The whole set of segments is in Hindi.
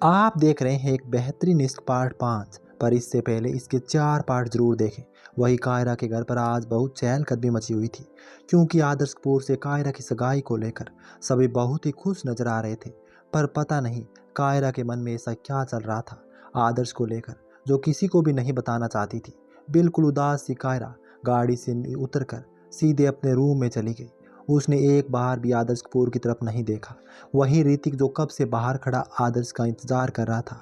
आप देख रहे हैं एक बेहतरीन इश्क पार्ट 5, पर इससे पहले इसके 4 पार्ट जरूर देखें। वही कायरा के घर पर आज बहुत चहलकदमी मची हुई थी, क्योंकि आदर्श कपूर से कायरा की सगाई को लेकर सभी बहुत ही खुश नजर आ रहे थे। पर पता नहीं कायरा के मन में ऐसा क्या चल रहा था आदर्श को लेकर, जो किसी को भी नहीं बताना चाहती थी। बिल्कुल उदास सी कायरा गाड़ी से उतरकर सीधे अपने रूम में चली गई। उसने एक बार भी आदर्श कपूर की तरफ नहीं देखा। वहीं ऋतिक, जो कब से बाहर खड़ा आदर्श का इंतजार कर रहा था,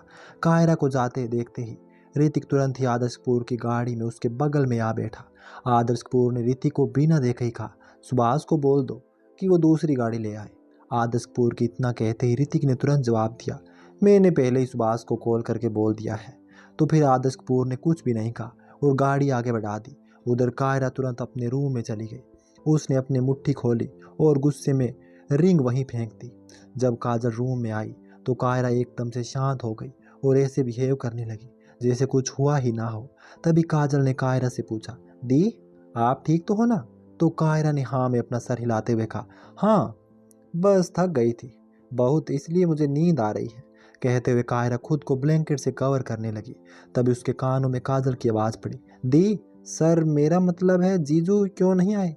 कायरा को जाते देखते ही ऋतिक तुरंत ही आदर्श कपूर की गाड़ी में उसके बगल में आ बैठा। आदर्श कपूर ने ऋतिक को बिना देखे ही कहा, सुभाष को बोल दो कि वो दूसरी गाड़ी ले आए। आदर्श कपूर की इतना कहते ही ऋतिक ने तुरंत जवाब दिया, मैंने पहले ही सुभाष को कॉल करके बोल दिया है। तो फिर आदर्श कपूर ने कुछ भी नहीं कहा और गाड़ी आगे बढ़ा दी। उधर कायरा तुरंत अपने रूम में चली गई। उसने अपनी मुट्ठी खोली और गुस्से में रिंग वहीं फेंक दी। जब काजल रूम में आई तो कायरा एकदम से शांत हो गई और ऐसे बिहेव करने लगी जैसे कुछ हुआ ही ना हो। तभी काजल ने कायरा से पूछा, दी आप ठीक तो हो ना? तो कायरा ने हाँ में अपना सर हिलाते हुए कहा, हाँ बस थक गई थी बहुत, इसलिए मुझे नींद आ रही है। कहते हुए कायरा खुद को ब्लैंकेट से कवर करने लगी। तभी उसके कानों में काजल की आवाज़ पड़ी, दी सर, मेरा मतलब है जीजू क्यों नहीं आए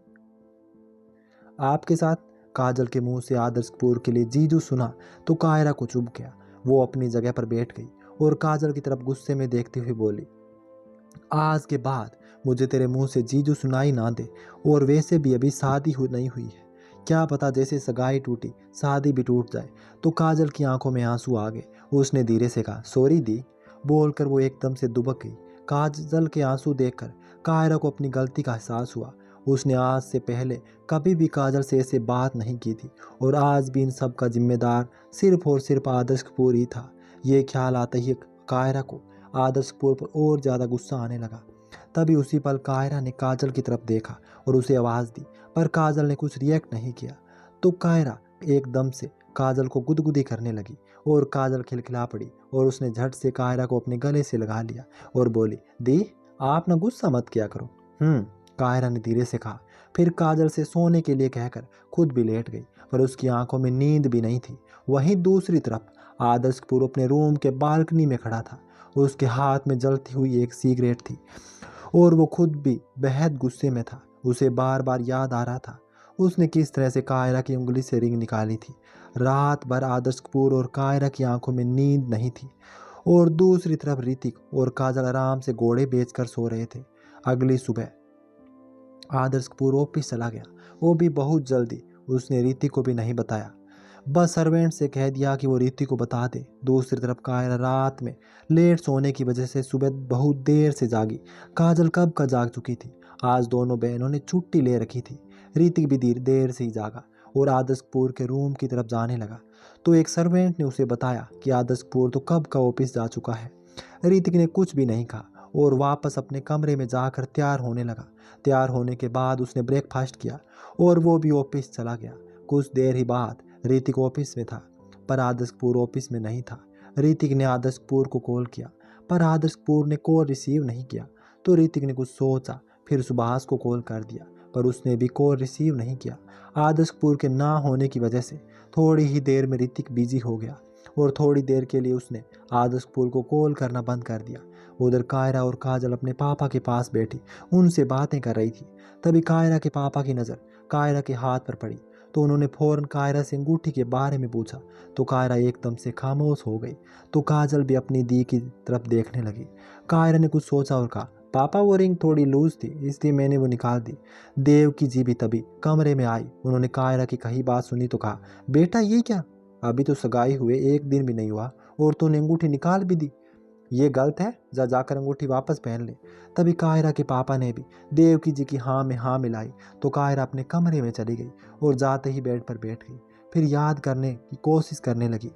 आपके साथ? काजल के मुंह से आदर्श कपूर के लिए जीजू सुना तो कायरा को चुभ गया। वो अपनी जगह पर बैठ गई और काजल की तरफ गुस्से में देखती हुई बोली, आज के बाद मुझे तेरे मुंह से जीजू सुनाई ना दे। और वैसे भी अभी शादी नहीं हुई है, क्या पता जैसे सगाई टूटी शादी भी टूट जाए। तो काजल की आंखों में आंसू आ गए। उसने धीरे से कहा, सॉरी दी। बोलकर वो एकदम से दुबक गई। काजल के आंसू देखकर कायरा को अपनी गलती का एहसास हुआ। उसने आज से पहले कभी भी काजल से ऐसे बात नहीं की थी और आज भी इन सब का जिम्मेदार सिर्फ और सिर्फ आदर्श कपूर ही था। ये ख्याल आते ही कायरा को आदर्श कपूर पर और ज़्यादा गुस्सा आने लगा। तभी उसी पल कायरा ने काजल की तरफ देखा और उसे आवाज़ दी, पर काजल ने कुछ रिएक्ट नहीं किया। तो कायरा एकदम से काजल को गुदगुदी करने लगी और काजल खिलखिला पड़ी और उसने झट से कायरा को अपने गले से लगा लिया और बोली, दी आप ना गुस्सा मत किया करो। कायरा ने धीरे से कहा। फिर काजल से सोने के लिए कहकर खुद भी लेट गई, पर उसकी आंखों में नींद भी नहीं थी। वहीं दूसरी तरफ आदर्श कपूर अपने रूम के बालकनी में खड़ा था। उसके हाथ में जलती हुई एक सिगरेट थी और वो खुद भी बेहद गुस्से में था। उसे बार बार याद आ रहा था उसने किस तरह से कायरा की उंगली से रिंग निकाली थी। रात भर आदर्श कपूर और कायरा की आंखों में नींद नहीं थी और दूसरी तरफ ऋतिक और काजल आराम से घोड़े बेचकर सो रहे थे। अगली सुबह आदर्श कपूर ऑफिस चला गया, वो भी बहुत जल्दी। उसने ऋतिक को भी नहीं बताया, बस सर्वेंट से कह दिया कि वो ऋतिक को बता दे। दूसरी तरफ कायरा रात में लेट सोने की वजह से सुबह बहुत देर से जागी। काजल कब का जाग चुकी थी। आज दोनों बहनों ने छुट्टी ले रखी थी। ऋतिक भी देर से ही जागा और आदर्श कपूर के रूम की तरफ जाने लगा। तो एक सर्वेंट ने उसे बताया कि आदर्श कपूर तो कब का ऑफिस जा चुका है। ऋतिक ने कुछ भी नहीं कहा और वापस अपने कमरे में जाकर तैयार होने लगा। तैयार होने के बाद उसने ब्रेकफास्ट किया और वो भी ऑफिस चला गया। कुछ देर ही बाद ऋतिक ऑफिस में था, पर आदर्श कपूर ऑफिस में नहीं था। ऋतिक ने आदर्श कपूर को कॉल किया, पर आदर्श कपूर ने कॉल रिसीव नहीं किया। तो ऋतिक ने कुछ सोचा, फिर सुभाष को कॉल कर दिया, पर उसने भी कॉल रिसीव नहीं किया। आदर्श कपूर के ना होने की वजह से थोड़ी ही देर में ऋतिक बिजी हो गया और थोड़ी देर के लिए उसने आदर्श कपूर को कॉल करना बंद कर दिया। उधर कायरा और काजल अपने पापा के पास बैठी उनसे बातें कर रही थी। तभी कायरा के पापा की नज़र कायरा के हाथ पर पड़ी तो उन्होंने फौरन कायरा से अंगूठी के बारे में पूछा। तो कायरा एकदम से खामोश हो गई। तो काजल भी अपनी दी की तरफ देखने लगी। कायरा ने कुछ सोचा और कहा, पापा वो रिंग थोड़ी लूज थी इसलिए मैंने वो निकाल दी। देव की जी भी तभी कमरे में आई। उन्होंने कायरा की कही बात सुनी तो कहा, बेटा ये क्या, अभी तो सगाई हुए एक दिन भी नहीं हुआ और तूने अंगूठी निकाल भी दी, ये गलत है, जाकर अंगूठी वापस पहन ले। तभी कायरा के पापा ने भी देवकी जी की हाँ में हाँ मिलाई तो कायरा अपने कमरे में चली गई और जाते ही बेड पर बैठ गई। फिर याद करने की कोशिश करने लगी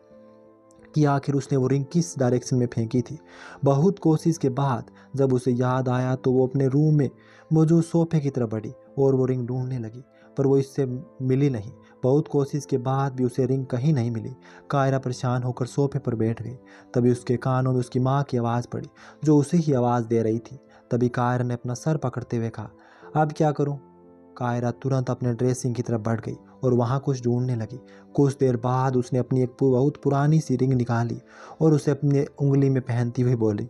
कि आखिर उसने वो रिंग किस डायरेक्शन में फेंकी थी। बहुत कोशिश के बाद जब उसे याद आया तो वो अपने रूम में मौजूद सोफे की तरफ बढ़ी और वो रिंग ढूंढने लगी, पर वो इससे मिली नहीं। बहुत कोशिश के बाद भी उसे रिंग कहीं नहीं मिली। कायरा परेशान होकर सोफे पर बैठ गई। तभी उसके कानों में उसकी माँ की आवाज़ पड़ी, जो उसे ही आवाज़ दे रही थी। तभी कायरा ने अपना सर पकड़ते हुए कहा, अब क्या करूँ? कायरा तुरंत अपने ड्रेसिंग की तरफ बढ़ गई और वहाँ कुछ ढूंढने लगी। कुछ देर बाद उसने अपनी एक बहुत पुरानी सी रिंग निकाली और उसे अपनी उंगली में पहनती हुई बोली,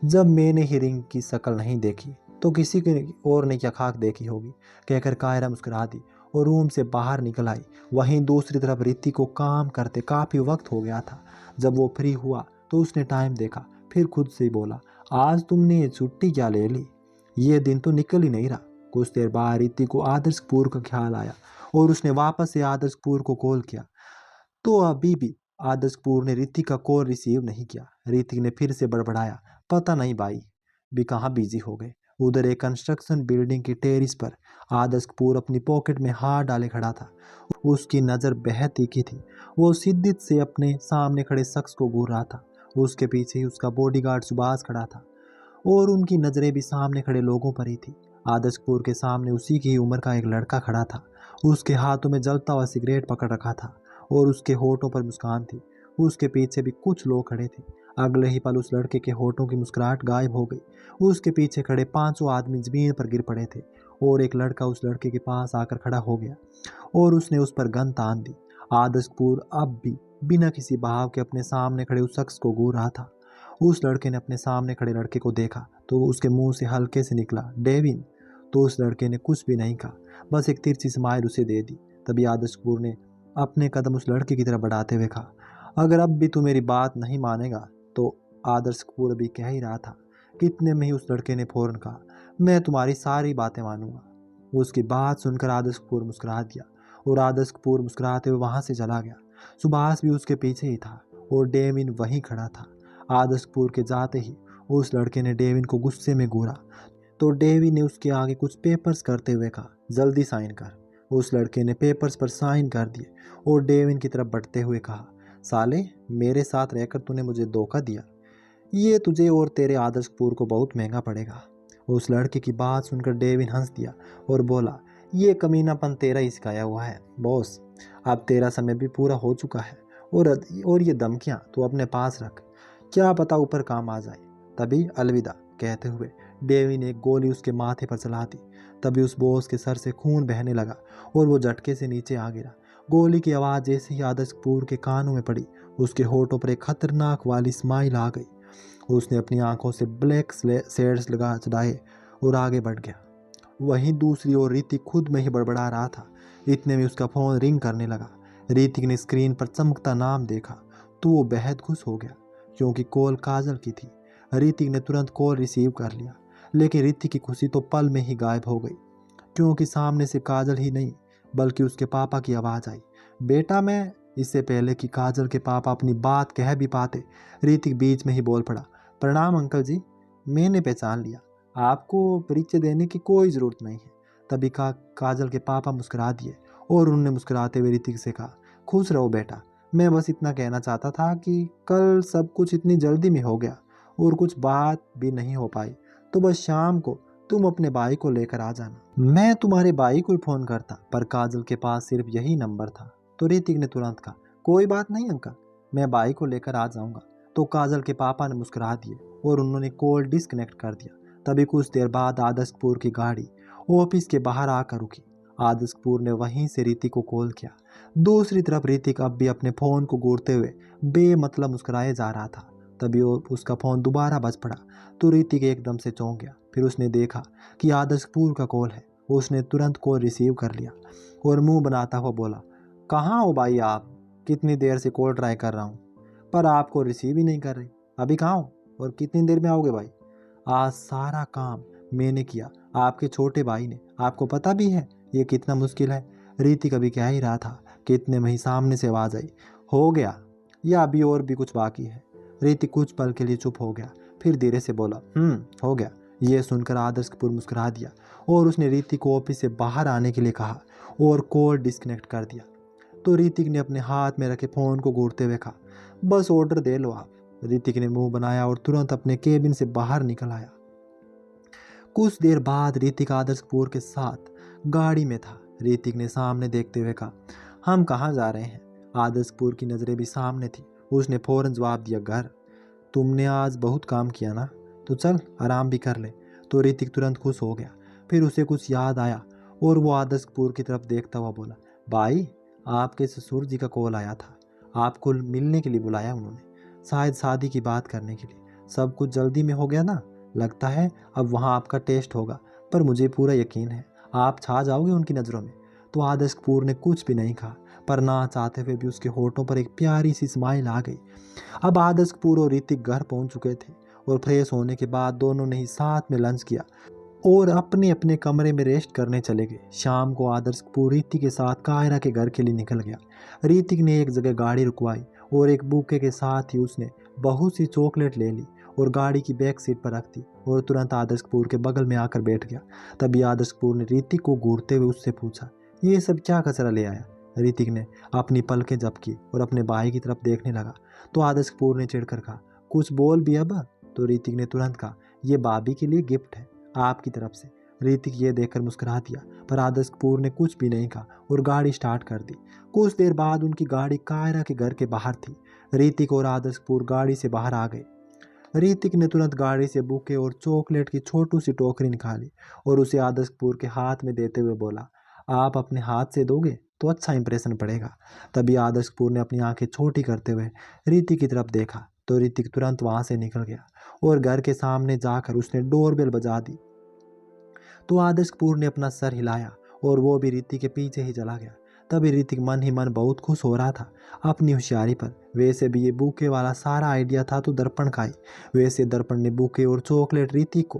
जब मैंने ही रिंग की शक्ल नहीं देखी तो किसी की और ने क्या खाक देखी होगी। कहकर कायरा मुस्कुरा दी और रूम से बाहर निकल आई। वहीं दूसरी तरफ रितिक को काम करते काफ़ी वक्त हो गया था। जब वो फ्री हुआ तो उसने टाइम देखा, फिर खुद से ही बोला, आज तुमने ये छुट्टी क्या ले ली, ये दिन तो निकल ही नहीं रहा। कुछ देर बाद रितिक को आदर्श कपूर का ख्याल आया और उसने वापस से आदर्श कपूर को कॉल किया, तो अभी भी आदर्श कपूर ने ऋतिक का कॉल रिसीव नहीं किया। ऋतिक ने फिर से बड़बड़ाया, पता नहीं भाई भी कहाँ बिजी हो गए। उधर एक कंस्ट्रक्शन बिल्डिंग की टेरिस पर आदर्श कपूर अपनी पॉकेट में हाथ डाले खड़ा था। उसकी नज़र बेहद तीखी थी। वो शिद्दत से अपने सामने खड़े शख्स को घूर रहा था। उसके पीछे ही उसका बॉडीगार्ड सुभाष खड़ा था और उनकी नज़रें भी सामने खड़े लोगों पर ही थी। आदर्श कपूर के सामने उसी की उम्र का एक लड़का खड़ा था। उसके हाथों में जलता हुआ सिगरेट पकड़ रखा था और उसके होठों पर मुस्कान थी। उसके पीछे भी कुछ लोग खड़े थे। अगले ही पल उस लड़के के होठों की मुस्कुराहट गायब हो गई। उसके पीछे खड़े 500 आदमी जमीन पर गिर पड़े थे और एक लड़का उस लड़के के पास आकर खड़ा हो गया और उसने उस पर गन तान दी। आदर्श कपूर अब भी बिना किसी भाव के अपने सामने खड़े उस शख्स को घूर रहा था। उस लड़के ने अपने सामने खड़े लड़के को देखा तो उसके मुंह से हल्के से निकला, डेविन। तो उस लड़के ने कुछ भी नहीं कहा, बस एक तिरछी स्माइल उसे दे दी। तभी आदर्श कपूर ने अपने कदम उस लड़के की तरफ बढ़ाते हुए कहा, अगर अब भी तू मेरी बात नहीं मानेगा तो। आदर्श कपूर अभी कह ही रहा था कि इतने में ही उस लड़के ने फौरन कहा, मैं तुम्हारी सारी बातें मानूंगा। उसकी बात सुनकर आदर्श कपूर मुस्कुरा दिया और आदर्श कपूर मुस्कुराते हुए वहां से चला गया। सुभाष भी उसके पीछे ही था और डेविन वहीं खड़ा था। आदर्श कपूर के जाते ही उस लड़के ने डेविन को गुस्से में घूरा तो डेविन ने उसके आगे कुछ पेपर्स करते हुए कहा, जल्दी साइन कर। उस लड़के ने पेपर्स पर साइन कर दिए और डेविन की तरफ बढ़ते हुए कहा, साले मेरे साथ रहकर तूने मुझे धोखा दिया, ये तुझे और तेरे आदर्श कपूर को बहुत महंगा पड़ेगा। उस लड़के की बात सुनकर डेविन हंस दिया और बोला, ये कमीनापन तेरा ही सिखाया हुआ है बॉस, अब तेरा समय भी पूरा हो चुका है और ये धमकियां तू अपने पास रख, क्या पता ऊपर काम आ जाए। तभी अलविदा कहते हुए डेविन ने एक गोली उसके माथे पर चला दी। तभी उस बॉस के सर से खून बहने लगा और वो झटके से नीचे आ गिरा। गोली की आवाज़ जैसे ही आदर्श कपूर के कानों में पड़ी, उसके होठों पर एक खतरनाक वाली स्माइल आ गई। उसने अपनी आंखों से ब्लैक शेड्स लगा चढ़ाए और आगे बढ़ गया। वहीं दूसरी ओर ऋतिक खुद में ही बड़बड़ा रहा था। इतने में उसका फोन रिंग करने लगा। ऋतिक ने स्क्रीन पर चमकता नाम देखा तो वो बेहद खुश हो गया क्योंकि कॉल काजल की थी। ऋतिक ने तुरंत कॉल रिसीव कर लिया, लेकिन ऋतिक की खुशी तो पल में ही गायब हो गई क्योंकि सामने से काजल ही नहीं बल्कि उसके पापा की आवाज़ आई, बेटा मैं। इससे पहले कि काजल के पापा अपनी बात कह भी पाते, ऋतिक बीच में ही बोल पड़ा, प्रणाम अंकल जी, मैंने पहचान लिया, आपको परिचय देने की कोई ज़रूरत नहीं है। तभी काजल के पापा मुस्कुरा दिए और उन्होंने मुस्कुराते हुए ऋतिक से कहा, खुश रहो बेटा, मैं बस इतना कहना चाहता था कि कल सब कुछ इतनी जल्दी में हो गया और कुछ बात भी नहीं हो पाई, तो बस शाम को तुम अपने भाई को लेकर आ जाना। मैं तुम्हारे भाई को ही फ़ोन करता पर काजल के पास सिर्फ यही नंबर था। तो ऋतिक ने तुरंत कहा, कोई बात नहीं अंकल, मैं भाई को लेकर आ जाऊंगा। तो काजल के पापा ने मुस्कुरा दिए और उन्होंने कॉल डिस्कनेक्ट कर दिया। तभी कुछ देर बाद आदर्श कपूर की गाड़ी ऑफिस के बाहर आकर रुकी। आदर्श कपूर ने वहीं से ऋतिक को कॉल किया। दूसरी तरफ ऋतिक अब भी अपने फ़ोन को घूरते हुए बेमतलब मुस्कुराए जा रहा था। तभी उसका फ़ोन दोबारा बज पड़ा तो ऋतिक एकदम से चौंक गया। फिर उसने देखा कि आदर्श कपूर का कॉल है। उसने तुरंत कॉल रिसीव कर लिया और मुंह बनाता हुआ बोला, कहाँ हो भाई आप, कितनी देर से कॉल ट्राई कर रहा हूँ पर आपको रिसीव ही नहीं कर रहे, अभी कहाँ हो और कितनी देर में आओगे भाई। आज सारा काम मैंने किया, आपके छोटे भाई ने, आपको पता भी है ये कितना मुश्किल है। ऋतिक अभी कह ही रहा था कि इतने में ही सामने से आवाज़ आई, हो गया या अभी और भी कुछ बाकी है। ऋतिक कुछ पल के लिए चुप हो गया, फिर धीरे से बोला, हो गया। ये सुनकर आदर्श कपूर मुस्कुरा दिया और उसने ऋतिक को ऑफिस से बाहर आने के लिए कहा और कॉल डिस्कनेक्ट कर दिया। तो ऋतिक ने अपने हाथ में रखे फ़ोन को घूरते हुए कहा, बस ऑर्डर दे लो आप। ऋतिक ने मुंह बनाया और तुरंत अपने केबिन से बाहर निकल आया। कुछ देर बाद ऋतिक आदर्श कपूर के साथ गाड़ी में था। ऋतिक ने सामने देखते हुए कहा, हम कहाँ जा रहे हैं। आदर्श कपूर की नज़रें भी सामने थी। उसने फौरन जवाब दिया, घर। तुमने आज बहुत काम किया ना, तो चल आराम भी कर ले। तो ऋतिक तुरंत खुश हो गया। फिर उसे कुछ याद आया और वो आदर्श कपूर की तरफ देखता हुआ बोला, भाई आपके ससुर जी का कॉल आया था, आपको मिलने के लिए बुलाया उन्होंने, शायद शादी की बात करने के लिए। सब कुछ जल्दी में हो गया ना, लगता है अब वहाँ आपका टेस्ट होगा, पर मुझे पूरा यकीन है आप छा जाओगे उनकी नज़रों में। तो आदर्श कपूर ने कुछ भी नहीं कहा, पर ना चाहते हुए भी उसके होठों पर एक प्यारी सी स्माइल आ गई। अब आदर्श कपूर और ऋतिक घर पहुंच चुके थे और फ्रेश होने के बाद दोनों ने ही साथ में लंच किया और अपने अपने कमरे में रेस्ट करने चले गए। शाम को आदर्श कपूर ऋतिक के साथ कायरा के घर के लिए निकल गया। ऋतिक ने एक जगह गाड़ी रुकवाई और एक बुके के साथ ही उसने बहुत सी चॉकलेट ले ली और गाड़ी की बैक सीट पर रख दी और तुरंत आदर्श कपूर के बगल में आकर बैठ गया। तभी आदर्श कपूर ने ऋतिक को घूरते हुए उससे पूछा, ये सब क्या कचरा ले आया? ऋतिक ने अपनी पलकें झपकी और अपने भाई की तरफ देखने लगा। तो आदर्श कपूर ने चिढ़कर कहा, कुछ बोल भी अब। तो ऋतिक ने तुरंत कहा, ये भाभी के लिए गिफ्ट है आपकी तरफ से। ऋतिक ये देखकर मुस्कुरा दिया, पर आदर्श कपूर ने कुछ भी नहीं कहा और गाड़ी स्टार्ट कर दी। कुछ देर बाद उनकी गाड़ी कायरा के घर के बाहर थी। ऋतिक और आदर्श कपूर गाड़ी से बाहर आ गए। ऋतिक ने तुरंत गाड़ी से बुके और चॉकलेट की छोटी सी टोकरी निकाली और उसे आदर्श कपूर के हाथ में देते हुए बोला, आप अपने हाथ से दोगे तो अच्छा इंप्रेशन पड़ेगा। तभी आदर्श कपूर ने अपनी आंखें छोटी करते हुए ऋतिक की तरफ देखा तो ऋतिक तुरंत वहां से निकल गया और घर के सामने जाकर उसने डोरबेल बजा दी। तो आदर्श कपूर ने अपना सर हिलाया और वो भी ऋतिक के पीछे ही चला गया। तभी ऋतिक मन ही मन बहुत खुश हो रहा था अपनी होशियारी पर। वैसे भी ये बुके वाला सारा आइडिया था तो दर्पण का ही। वैसे दर्पण ने बुके और चॉकलेट ऋतिक को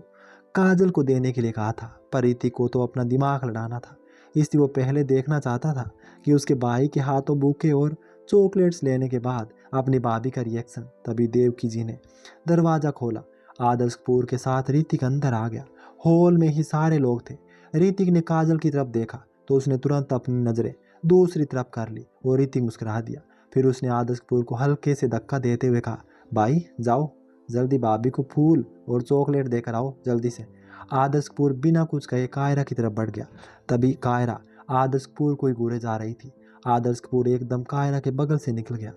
काजल को देने के लिए कहा था, पर ऋतिक को तो अपना दिमाग लड़ाना था, इसलिए वो पहले देखना चाहता था कि उसके भाई के हाथों बुके और चॉकलेट्स लेने के बाद अपनी भाभी का रिएक्शन। तभी देवकी जी ने दरवाज़ा खोला। आदर्श कपूर के साथ ऋतिक अंदर आ गया। हॉल में ही सारे लोग थे। ऋतिक ने काजल की तरफ देखा तो उसने तुरंत अपनी नज़रें दूसरी तरफ कर ली और ऋतिक मुस्कुरा दिया। फिर उसने आदर्श कपूर को हल्के से धक्का देते हुए कहा, भाई जाओ जल्दी भाभी को फूल और चॉकलेट देकर आओ जल्दी से। आदर्श कपूर बिना कुछ कहे कायरा की तरफ बढ़ गया। तभी कायरा आदर्श कपूर को ही घूरे जा रही थी। आदर्श कपूर एकदम कायरा के बगल से निकल गया।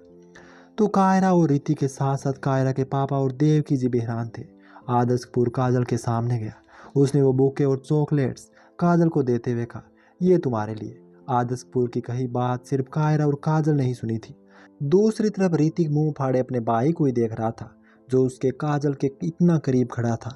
तो कायरा और ऋतिक के साथ साथ कायरा के पापा और देवकी जी भी हैरान थे। आदर्श कपूर काजल के सामने गया। उसने वो बुके और चॉकलेट्स काजल को देते हुए कहा, ये तुम्हारे लिए। आदर्श कपूर की कही बात सिर्फ कायरा और काजल ने ही सुनी थी। दूसरी तरफ ऋतिक मुंह फाड़े अपने भाई को ही देख रहा था जो उसके काजल के इतना करीब खड़ा था।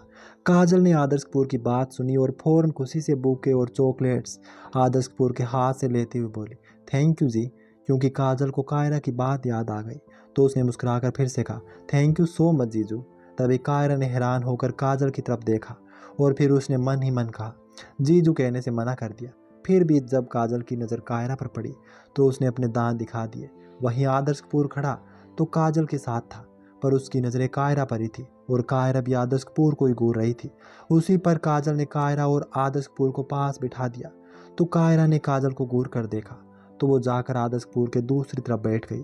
काजल ने आदर्श कपूर की बात सुनी और फौरन खुशी से बुके और चॉकलेट्स आदर्श कपूर के हाथ से लेते हुए बोली, थैंक यू जी। क्योंकि काजल को कायरा की बात याद आ गई तो उसने मुस्कुराकर फिर से कहा, थैंक यू सो मच जीजू। तभी कायरा ने हैरान होकर काजल की तरफ देखा और फिर उसने मन ही मन कहा, जीजू कहने से मना कर दिया। फिर भी जब काजल की नज़र कायरा पर पड़ी तो उसने अपने दांत दिखा दिए। वहीं आदर्श कपूर खड़ा तो काजल के साथ था, पर उसकी नज़रें कायरा पर ही थी और कायरा भी आदर्श कपूर को ही घूर रही थी। उसी पर काजल ने कायरा और आदर्श कपूर को पास बिठा दिया। तो कायरा ने काजल को घूर कर देखा तो वो जाकर आदर्श कपूर के दूसरी तरफ बैठ गई।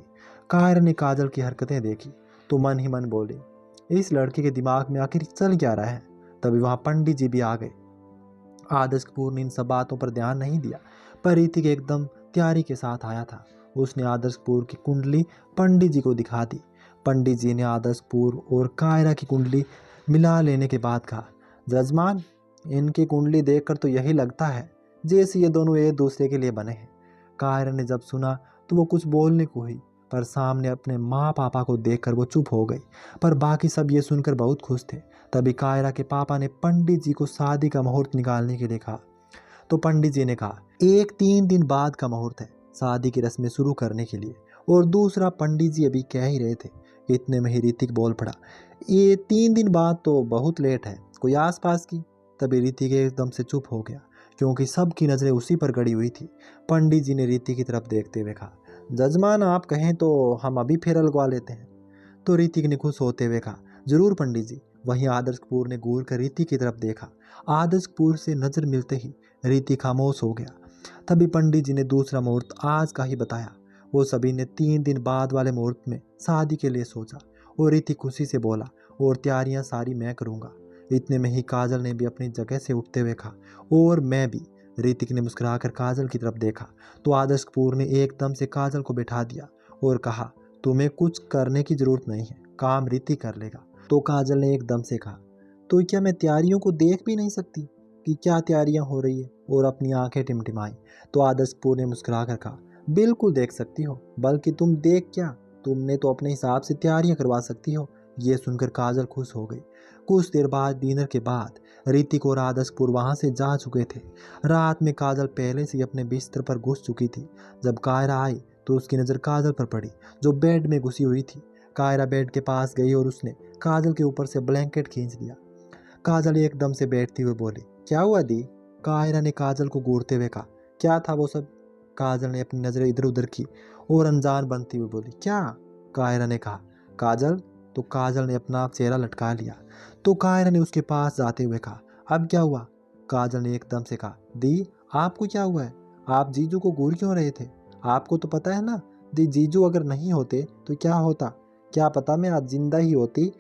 कायरा ने काजल की हरकतें देखी तो मन ही मन बोली, इस लड़के के दिमाग में आखिर चल क्या रहा है। तभी वहाँ पंडित जी भी आ गए। आदर्श कपूर ने इन सब बातों पर ध्यान नहीं दिया, पर ऋतिक एकदम तैयारी के साथ आया था। उसने आदर्श कपूर की कुंडली पंडित जी को दिखा दी। पंडित जी ने आदर्श कपूर और कायरा की कुंडली मिला लेने के बाद कहा, जजमान इनकी कुंडली देखकर तो यही लगता है जैसे ये दोनों एक दूसरे के लिए बने हैं। कायरा ने जब सुना तो वो कुछ बोलने को हुई, पर सामने अपने माँ पापा को देखकर वो चुप हो गई। पर बाकी सब ये सुनकर बहुत खुश थे। तभी कायरा के पापा ने पंडित जी को शादी का मुहूर्त निकालने के लिए कहा। तो पंडित जी ने कहा, एक 3 दिन बाद का मुहूर्त है शादी की रस्में शुरू करने के लिए। और दूसरा पंडित जी अभी कह ही रहे थे, इतने में ही ऋतिक बोल पड़ा, ये 3 दिन बाद तो बहुत लेट है, कोई आसपास की। तभी ऋतिक एकदम से चुप हो गया क्योंकि सबकी नज़रें उसी पर गड़ी हुई थी। पंडित जी ने ऋतिक की तरफ देखते हुए कहा, जजमान आप कहें तो हम अभी फेरा लगवा लेते हैं। तो ऋतिक ने खुश होते हुए कहा, जरूर पंडित जी। वहीं आदर्श कपूर ने घूर कर ऋतिक की तरफ देखा। आदर्श कपूर से नजर मिलते ही ऋतिक खामोश हो गया। तभी पंडित जी ने दूसरा मुहूर्त आज का ही बताया। वो सभी ने 3 दिन बाद वाले मुहूर्त में शादी के लिए सोचा और ऋतिक खुशी से बोला, और तैयारियां सारी मैं करूंगा। इतने में ही काजल ने भी अपनी जगह से उठते हुए कहा, और मैं भी। ऋतिक ने मुस्कुराकर काजल की तरफ देखा तो आदर्श कपूर ने एकदम से काजल को बैठा दिया और कहा, तुम्हें कुछ करने की जरूरत नहीं है, काम ऋतिक कर लेगा। तो काजल ने एकदम से कहा, तो क्या मैं तैयारियों को देख भी नहीं सकती? कि क्या तैयारियां हो रही है और अपनी आंखें टिमटिमाई। तो आदर्श कपूर ने मुस्कुरा कर कहा, बिल्कुल देख सकती हो, बल्कि तुम देख क्या, तुमने तो अपने हिसाब से तैयारियां करवा सकती हो। ये सुनकर काजल खुश हो गई। कुछ देर बाद डिनर के बाद ऋतिक और आदर्श कपूर वहां से जा चुके थे। रात में काजल पहले से ही अपने बिस्तर पर घुस चुकी थी। जब कायरा आई तो उसकी नज़र काजल पर पड़ी, जो बेड में घुसी हुई थी। कायरा बेड के पास गई और उसने काजल के ऊपर से ब्लैंकेट खींच लिया। काजल एकदम से बैठती हुई बोली, क्या हुआ दी? कायरा ने काजल को घूरते हुए कहा, क्या था वो सब? काजल ने अपनी नज़रें इधर उधर की और अनजान बनती हुई बोली, क्या? कायरा ने कहा, काजल। तो काजल ने अपना चेहरा लटका लिया। तो कायरा ने उसके पास जाते हुए कहा, अब क्या हुआ? काजल ने एकदम से कहा, दी आपको क्या हुआ है? आप जीजू को घूर क्यों रहे थे? आपको तो पता है ना, दी जीजू अगर नहीं होते तो क्या होता? क्या पता मैं आज जिंदा ही होती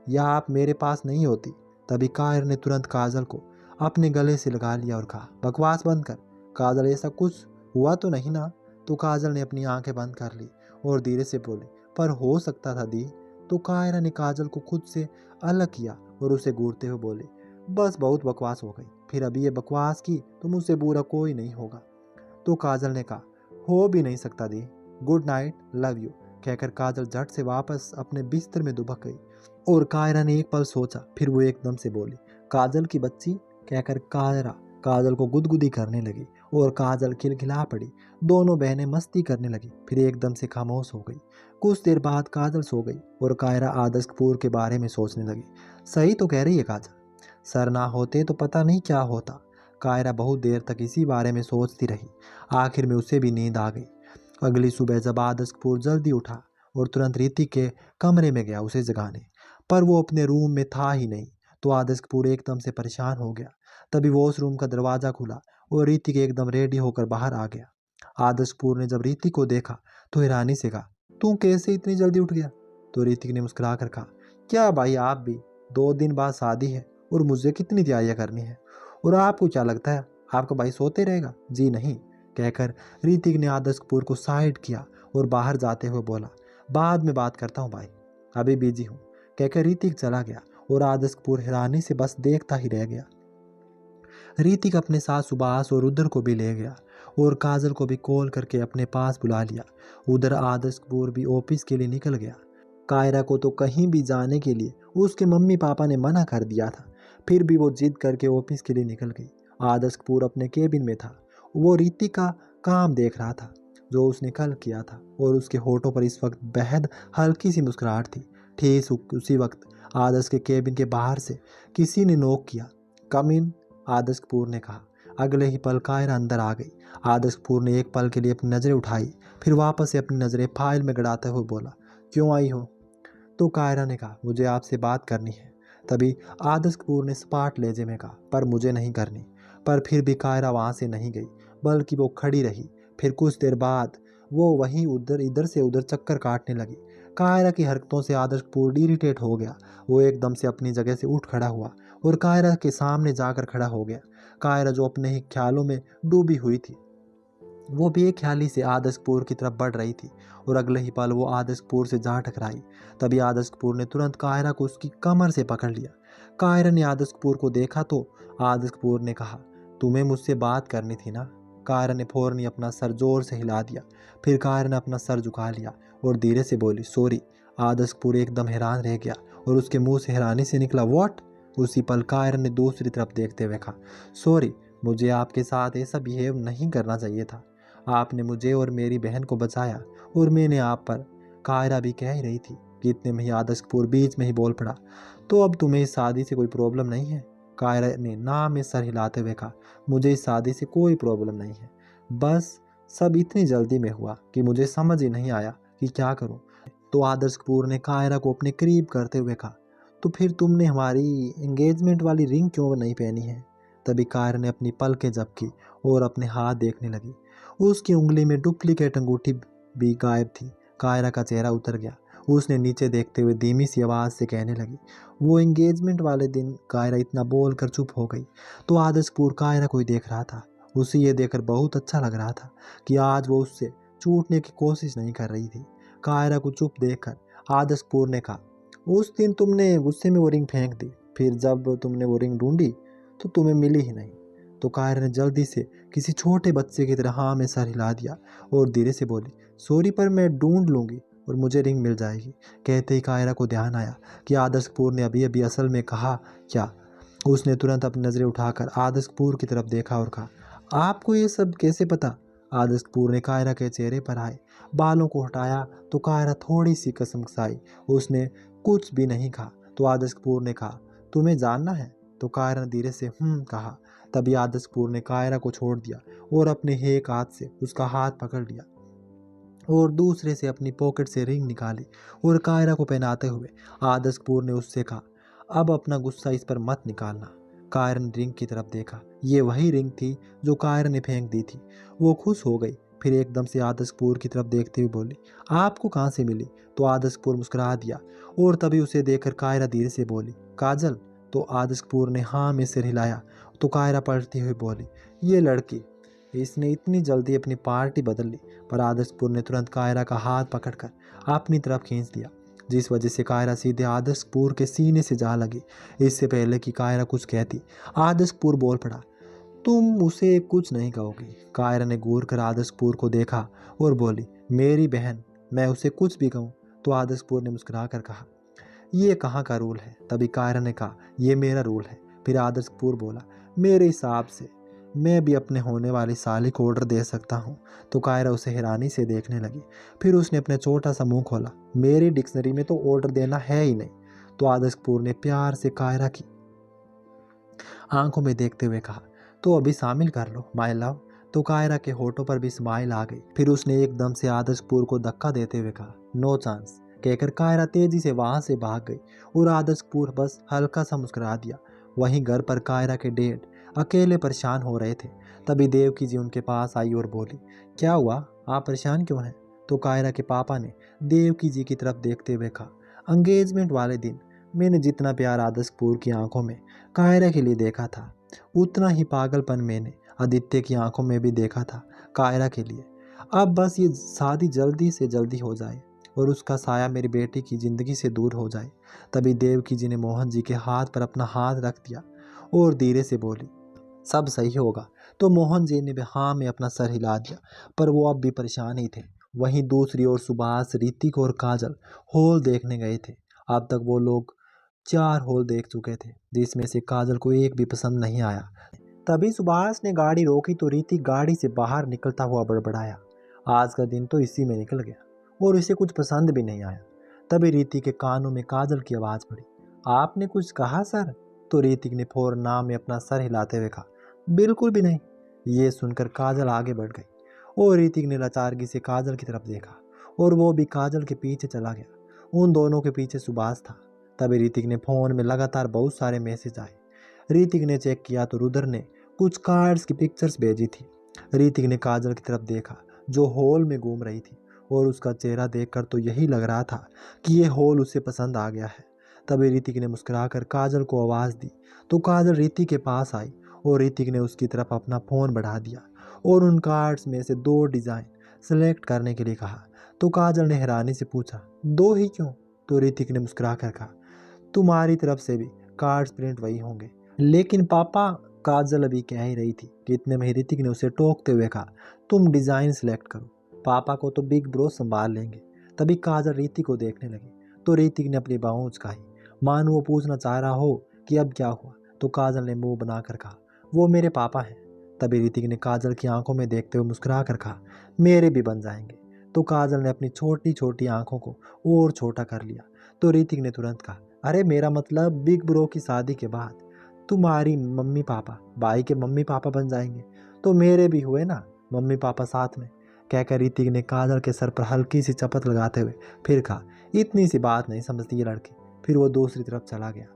या आप मेरे पास नहीं होती। तभी कायर ने तुरंत काजल को अपने गले से लगा लिया और कहा, बकवास बंद कर। काजल, ऐसा कुछ हुआ तो नहीं ना? तो काजल ने अपनी आंखें बंद कर ली और धीरे से बोली, पर हो सकता था दी। तो कायरा ने काजल को खुद से अलग किया और उसे घूरते हुए बोली, बस बहुत बकवास हो गई, फिर अभी ये बकवास की तो मुझसे बुरा कोई नहीं होगा। तो काजल ने कहा, हो भी नहीं सकता दी, गुड नाइट, लव यू, कहकर काजल झट से वापस अपने बिस्तर में दुबक गई। और कायरा ने एक पल सोचा, फिर वो एकदम से बोली, काजल की बच्ची, कहकर कायरा काजल को गुदगुदी करने लगी और काजल खिलखिला पड़ी। दोनों बहनें मस्ती करने लगी, फिर एकदम से खामोश हो गई। कुछ देर बाद काजल सो गई और कायरा आदर्श कपूर के बारे में सोचने लगी। सही तो कह रही है काजल, सर ना होते तो पता नहीं क्या होता। कायरा बहुत देर तक इसी बारे में सोचती रही। आखिर में उसे भी नींद आ गई। अगली सुबह जब आदर्श कपूर जल्दी उठा और तुरंत ऋतिक के कमरे में गया उसे जगाने, पर वो अपने रूम में था ही नहीं। तो आदर्श कपूर एकदम से परेशान हो गया। तभी वॉशरूम का दरवाज़ा खुला और ऋतिक एकदम रेडी होकर बाहर आ गया। आदर्श कपूर ने जब ऋतिक को देखा तो हैरानी से कहा, तू कैसे इतनी जल्दी उठ गया? तो ऋतिक ने मुस्कुरा कर कहा, क्या भाई आप भी, 2 दिन बाद शादी है और मुझे कितनी तैयारियां करनी है, और आपको क्या लगता है आपका भाई सोते रहेगा? जी नहीं, कहकर ऋतिक ने आदर्श कपूर को साइड किया और बाहर जाते हुए बोला, बाद में बात करता हूँ भाई, अभी बिजी हूँ, कहकर ऋतिक चला गया और आदर्श कपूर हैरानी से बस देखता ही रह गया। ऋतिक अपने साथ सुभाष और रुद्र को भी ले गया और काजल को भी कॉल करके अपने पास बुला लिया। उधर आदर्श कपूर भी ऑफिस के लिए निकल गया। कायरा को तो कहीं भी जाने के लिए उसके मम्मी पापा ने मना कर दिया था, फिर भी वो जिद करके ऑफिस के लिए निकल गई। आदर्श कपूर अपने केबिन में था। वो रीति का काम देख रहा था जो उसने कल किया था और उसके होठों पर इस वक्त बेहद हल्की सी मुस्कुराहट थी। ठीक उसी वक्त आदर्श के केबिन के बाहर से किसी ने नॉक किया। कम इन, आदर्श कपूर ने कहा। अगले ही पल कायरा अंदर आ गई। आदर्श कपूर ने एक पल के लिए अपनी नज़रें उठाई, फिर वापस से अपनी नज़रें फाइल में गड़ाते हुए बोला, क्यों आई हो? तो कायरा ने कहा, मुझे आपसे बात करनी है। तभी आदर्श कपूर ने सपाट लहजे में कहा, पर मुझे नहीं करनी। पर फिर भी कायरा वहाँ से नहीं गई, बल्कि वो खड़ी रही। फिर कुछ देर बाद वो वहीं उधर इधर से उधर चक्कर काटने लगी। कायरा की हरकतों से आदर्श कपूर इरिटेट हो गया। वो एकदम से अपनी जगह से उठ खड़ा हुआ और कायरा के सामने जाकर खड़ा हो गया। कायरा जो अपने ही ख्यालों में डूबी हुई थी, वो बेख्याली से आदर्श कपूर की तरफ बढ़ रही थी और अगले ही पल वो आदर्श कपूर से जा टकराई। तभी आदर्श कपूर ने तुरंत कायरा को उसकी कमर से पकड़ लिया। कायरा ने आदर्श कपूर को देखा तो आदर्श कपूर ने कहा, तुम्हें मुझसे बात करनी थी ना? कायरा ने फौरन ही अपना सर जोर से हिला दिया। फिर कायरा ने अपना सर झुका लिया और धीरे से बोली, सॉरी। आदर्श कपूर एकदम हैरान रह गया और उसके मुंह से हैरानी से निकला, व्हाट? उसी पल कायरा ने दूसरी तरफ देखते हुए कहा, सॉरी, मुझे आपके साथ ऐसा बिहेव नहीं करना चाहिए था। आपने मुझे और मेरी बहन को बचाया और मैंने आप पर। कायरा भी कह ही रही थी कि इतने में ही आदर्श कपूर बीच में ही बोल पड़ा, तो अब तुम्हें इस शादी से कोई प्रॉब्लम नहीं है? कायरा ने ना में सर हिलाते हुए कहा, मुझे इस शादी से कोई प्रॉब्लम नहीं है, बस सब इतनी जल्दी में हुआ कि मुझे समझ ही नहीं आया कि क्या करूं। तो आदर्श कपूर ने कायरा को अपने करीब करते हुए कहा, तो फिर तुमने हमारी एंगेजमेंट वाली रिंग क्यों नहीं पहनी है? तभी कायरा ने अपनी पलकें झपकी और अपने हाथ देखने लगी। उसकी उंगली में डुप्लीकेट अंगूठी भी गायब थी। कायरा का चेहरा उतर गया। उसने नीचे देखते हुए धीमी सी आवाज़ से कहने लगी, वो एंगेजमेंट वाले दिन। कायरा इतना बोल कर चुप हो गई। तो आदर्श कपूर कायरा को ही देख रहा था। उसे ये देखकर बहुत अच्छा लग रहा था कि आज वो उससे छूटने की कोशिश नहीं कर रही थी। कायरा को चुप देखकर आदर्श कपूर ने कहा, उस दिन तुमने गुस्से में वो रिंग फेंक दी, फिर जब तुमने वो रिंग ढूंढी तो तुम्हें मिली ही नहीं। तो कायरा ने जल्दी से किसी छोटे बच्चे की तरह हाँ में सर हिला दिया और धीरे से बोली, सॉरी पर मैं ढूंढ लूंगी और मुझे रिंग मिल जाएगी। कहते ही कायरा को ध्यान आया कि आदर्श कपूर ने अभी अभी असल में कहा क्या। उसने तुरंत अपनी नज़रें उठाकर आदर्श कपूर की तरफ देखा और कहा, आपको ये सब कैसे पता। आदर्श कपूर ने कायरा के चेहरे पर आए बालों को हटाया तो कायरा थोड़ी सी कसम कसाई। उसने कुछ भी नहीं कहा। तो आदर्श कपूर ने कहा, तुम्हें जानना है। तो कायरा ने धीरे से कहा। तभी आदर्श कपूर ने कायरा को छोड़ दिया और अपने एक हाथ से उसका हाथ पकड़ लिया और दूसरे से अपनी पॉकेट से रिंग निकाली और कायरा को पहनाते हुए आदर्श कपूर ने उससे कहा, अब अपना गुस्सा इस पर मत निकालना। कायरा ने रिंग की तरफ देखा। ये वही रिंग थी जो कायरा ने फेंक दी थी। वो खुश हो गई, फिर एकदम से आदर्श कपूर की तरफ देखते हुए बोली, आपको कहाँ से मिली। तो आदर्श कपूर मुस्कुरा दिया और तभी उसे देखकर कायरा धीरे से बोली, काजल। तो आदर्श कपूर ने हाँ में सिर हिलाया। तो कायरा पलटती हुई बोली, ये लड़की, इसने इतनी जल्दी अपनी पार्टी बदल ली। पर आदर्श कपूर ने तुरंत कायरा का हाथ पकड़कर अपनी तरफ खींच दिया, जिस वजह से कायरा सीधे आदर्श कपूर के सीने से जा लगी। इससे पहले कि कायरा कुछ कहती, आदर्श कपूर बोल पड़ा, तुम उसे कुछ नहीं कहोगी। कायरा ने घूर कर आदर्श कपूर को देखा और बोली, मेरी बहन, मैं उसे कुछ भी कहूँ। तो आदर्श कपूर ने मुस्कुरा कर कहा, ये कहाँ का रूल है। तभी कायरा ने कहा, ये मेरा रूल है। फिर आदर्श कपूर बोला, मेरे हिसाब से मैं भी अपने होने वाली साली को ऑर्डर दे सकता हूँ। तो कायरा उसे हैरानी से देखने लगी। फिर उसने अपने छोटा सा मुंह खोला, मेरी डिक्शनरी में तो ऑर्डर देना है ही नहीं। तो आदर्श कपूर ने प्यार से कायरा की आंखों में देखते हुए कहा, तो अभी शामिल कर लो माय लव। तो कायरा के होठों पर भी स्माइल आ गई। फिर उसने एकदम से आदर्श कपूर को धक्का देते हुए कहा, नो चांस। कहकर कायरा तेजी से वहां से भाग गई और आदर्श कपूर बस हल्का सा मुस्कुरा दिया। वहीं घर पर कायरा के डैड अकेले परेशान हो रहे थे। तभी देवकी जी उनके पास आई और बोली, क्या हुआ, आप परेशान क्यों हैं। तो कायरा के पापा ने देवकी जी की तरफ देखते हुए कहा, एंगेजमेंट वाले दिन मैंने जितना प्यार आदर्श कपूर की आंखों में कायरा के लिए देखा था, उतना ही पागलपन मैंने आदित्य की आंखों में भी देखा था कायरा के लिए। अब बस ये शादी जल्दी से जल्दी हो जाए और उसका साया मेरी बेटी की जिंदगी से दूर हो जाए। तभी देवकी जी ने मोहन जी के हाथ पर अपना हाथ रख दिया और धीरे से बोली, सब सही होगा। तो मोहन जी ने भी हाँ में अपना सर हिला दिया, पर वो अब भी परेशान ही थे। वहीं दूसरी ओर सुभाष, ऋतिक और काजल हॉल देखने गए थे। अब तक वो लोग 4 हॉल देख चुके थे, जिसमें से काजल को एक भी पसंद नहीं आया। तभी सुभाष ने गाड़ी रोकी तो ऋतिक गाड़ी से बाहर निकलता हुआ बड़बड़ाया, आज का दिन तो इसी में निकल गया और इसे कुछ पसंद भी नहीं आया। तभी ऋतिक के कानों में काजल की आवाज़ पड़ी, आपने कुछ कहा सर। तो ऋतिक ने फौरन नाम में अपना सर हिलाते हुए कहा, बिल्कुल भी नहीं। ये सुनकर काजल आगे बढ़ गई और ऋतिक ने लाचारगी से काजल की तरफ देखा और वो भी काजल के पीछे चला गया। उन दोनों के पीछे सुभाष था। तभी ऋतिक ने फोन में लगातार बहुत सारे मैसेज आए। ऋतिक ने चेक किया तो रुद्र ने कुछ कार्ड्स की पिक्चर्स भेजी थी। ऋतिक ने काजल की तरफ देखा जो हॉल में घूम रही थी और उसका चेहरा देखकर तो यही लग रहा था कि ये हॉल उसे पसंद आ गया है। तभी ऋतिक ने मुस्कुराकर काजल को आवाज़ दी तो काजल ऋतिक के पास आई और ऋतिक ने उसकी तरफ अपना फ़ोन बढ़ा दिया और उन कार्ड्स में से 2 डिज़ाइन सेलेक्ट करने के लिए कहा। तो काजल ने हैरानी से पूछा, 2 ही क्यों। तो ऋतिक ने मुस्कुराकर कहा, तुम्हारी तरफ से भी कार्ड्स प्रिंट वही होंगे। लेकिन पापा, काजल अभी कह ही रही थी कि इतने में ऋतिक ने उसे टोकते हुए कहा, तुम डिज़ाइन सेलेक्ट करो, पापा को तो बिग ब्रो संभाल लेंगे। तभी काजल ऋतिक को देखने लगी तो ऋतिक ने अपनी बाहों उचकाई, मानो वो पूछना चाह रहा हो कि अब क्या हुआ। तो काजल ने मुंह बनाकर कहा, वो मेरे पापा हैं। तभी ऋतिक ने काजल की आंखों में देखते हुए मुस्कुरा कर कहा, मेरे भी बन जाएंगे। तो काजल ने अपनी छोटी छोटी आंखों को और छोटा कर लिया। तो ऋतिक ने तुरंत कहा, अरे मेरा मतलब बिग ब्रो की शादी के बाद तुम्हारी मम्मी पापा भाई के मम्मी पापा बन जाएंगे, तो मेरे भी हुए ना मम्मी पापा साथ में। कहकर ऋतिक ने काजल के सर पर हल्की सी चपत लगाते हुए फिर कहा, इतनी सी बात नहीं समझती ये लड़की। फिर वो दूसरी तरफ चला गया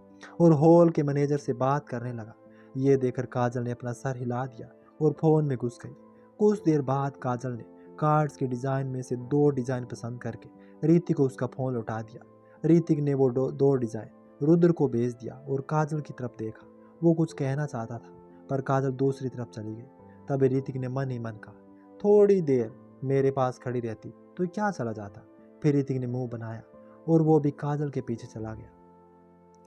और हॉल के मैनेजर से बात करने लगा। ये देखकर काजल ने अपना सर हिला दिया और फोन में घुस गई। कुछ देर बाद काजल ने कार्ड्स के डिज़ाइन में से 2 डिज़ाइन पसंद करके ऋतिक को उसका फ़ोन लौटा दिया। ऋतिक ने वो 2 डिज़ाइन रुद्र को भेज दिया और काजल की तरफ देखा। वो कुछ कहना चाहता था पर काजल दूसरी तरफ चली गई। तब ऋतिक ने मन ही मन कहा, थोड़ी देर मेरे पास खड़ी रहती तो क्या चला जाता। फिर ऋतिक ने मुंह बनाया और वो भी काजल के पीछे चला गया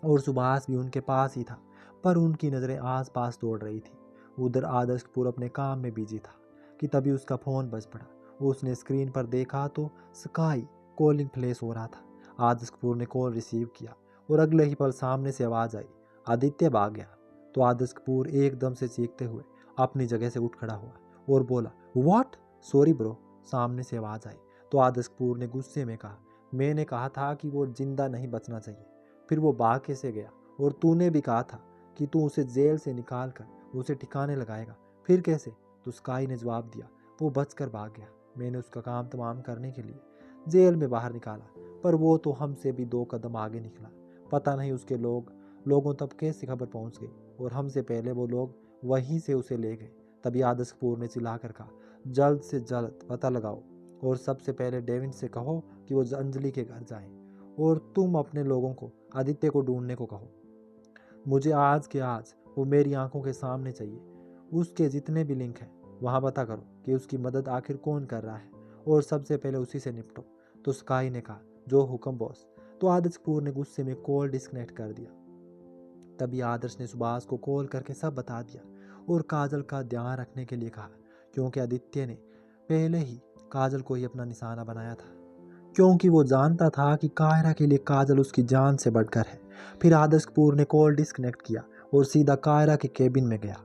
और सुभाष भी उनके पास ही था। पर उनकी नज़रें आसपास दौड़ रही थी। उधर आदर्श कपूर अपने काम में बिजी था कि तभी उसका फ़ोन बज पड़ा। उसने स्क्रीन पर देखा तो स्काई कॉलिंग फ्लैश हो रहा था। आदर्श कपूर ने कॉल रिसीव किया और अगले ही पल सामने से आवाज़ आई, आदित्य भाग गया। तो आदर्श कपूर एकदम से चीखते हुए अपनी जगह से उठ खड़ा हुआ और बोला, व्हाट? Sorry bro. सामने से आवाज़ आई तो आदर्श कपूर ने गुस्से में कहा, मैंने कहा था कि वो जिंदा नहीं बचना चाहिए, फिर वो भाग कैसे गया? और तूने भी कहा था कि तू उसे जेल से निकाल कर उसे ठिकाने लगाएगा, फिर कैसे? तो स्काई ने जवाब दिया, वो बचकर भाग गया। मैंने उसका काम तमाम करने के लिए जेल में बाहर निकाला, पर वो तो हमसे भी 2 कदम आगे निकला। पता नहीं उसके लोगों तब कैसे खबर पहुंच गई और हमसे पहले वो लोग वहीं से उसे ले गए। तभी आदर्श कपूर ने चिल्लाकर कहा, जल्द से जल्द पता लगाओ और सबसे पहले डेविड से कहो कि वो अंजलि के घर जाएं और तुम अपने लोगों को आदित्य को ढूंढने को कहो। मुझे आज के आज वो मेरी आंखों के सामने चाहिए। उसके जितने भी लिंक हैं वहाँ पता करो कि उसकी मदद आखिर कौन कर रहा है और सबसे पहले उसी से निपटो। तो स्काई ने कहा, जो हुक्म बॉस। तो आदर्श कपूर ने गुस्से में कॉल डिस्कनेक्ट कर दिया। तभी आदर्श ने सुभाष को कॉल करके सब बता दिया और काजल का ध्यान रखने के लिए कहा, क्योंकि आदित्य ने पहले ही काजल को ही अपना निशाना बनाया था, क्योंकि वो जानता था कि कायरा के लिए काजल उसकी जान से बढ़कर है। फिर आदर्श कपूर ने कॉल डिस्कनेक्ट किया और सीधा कायरा के केबिन में गया,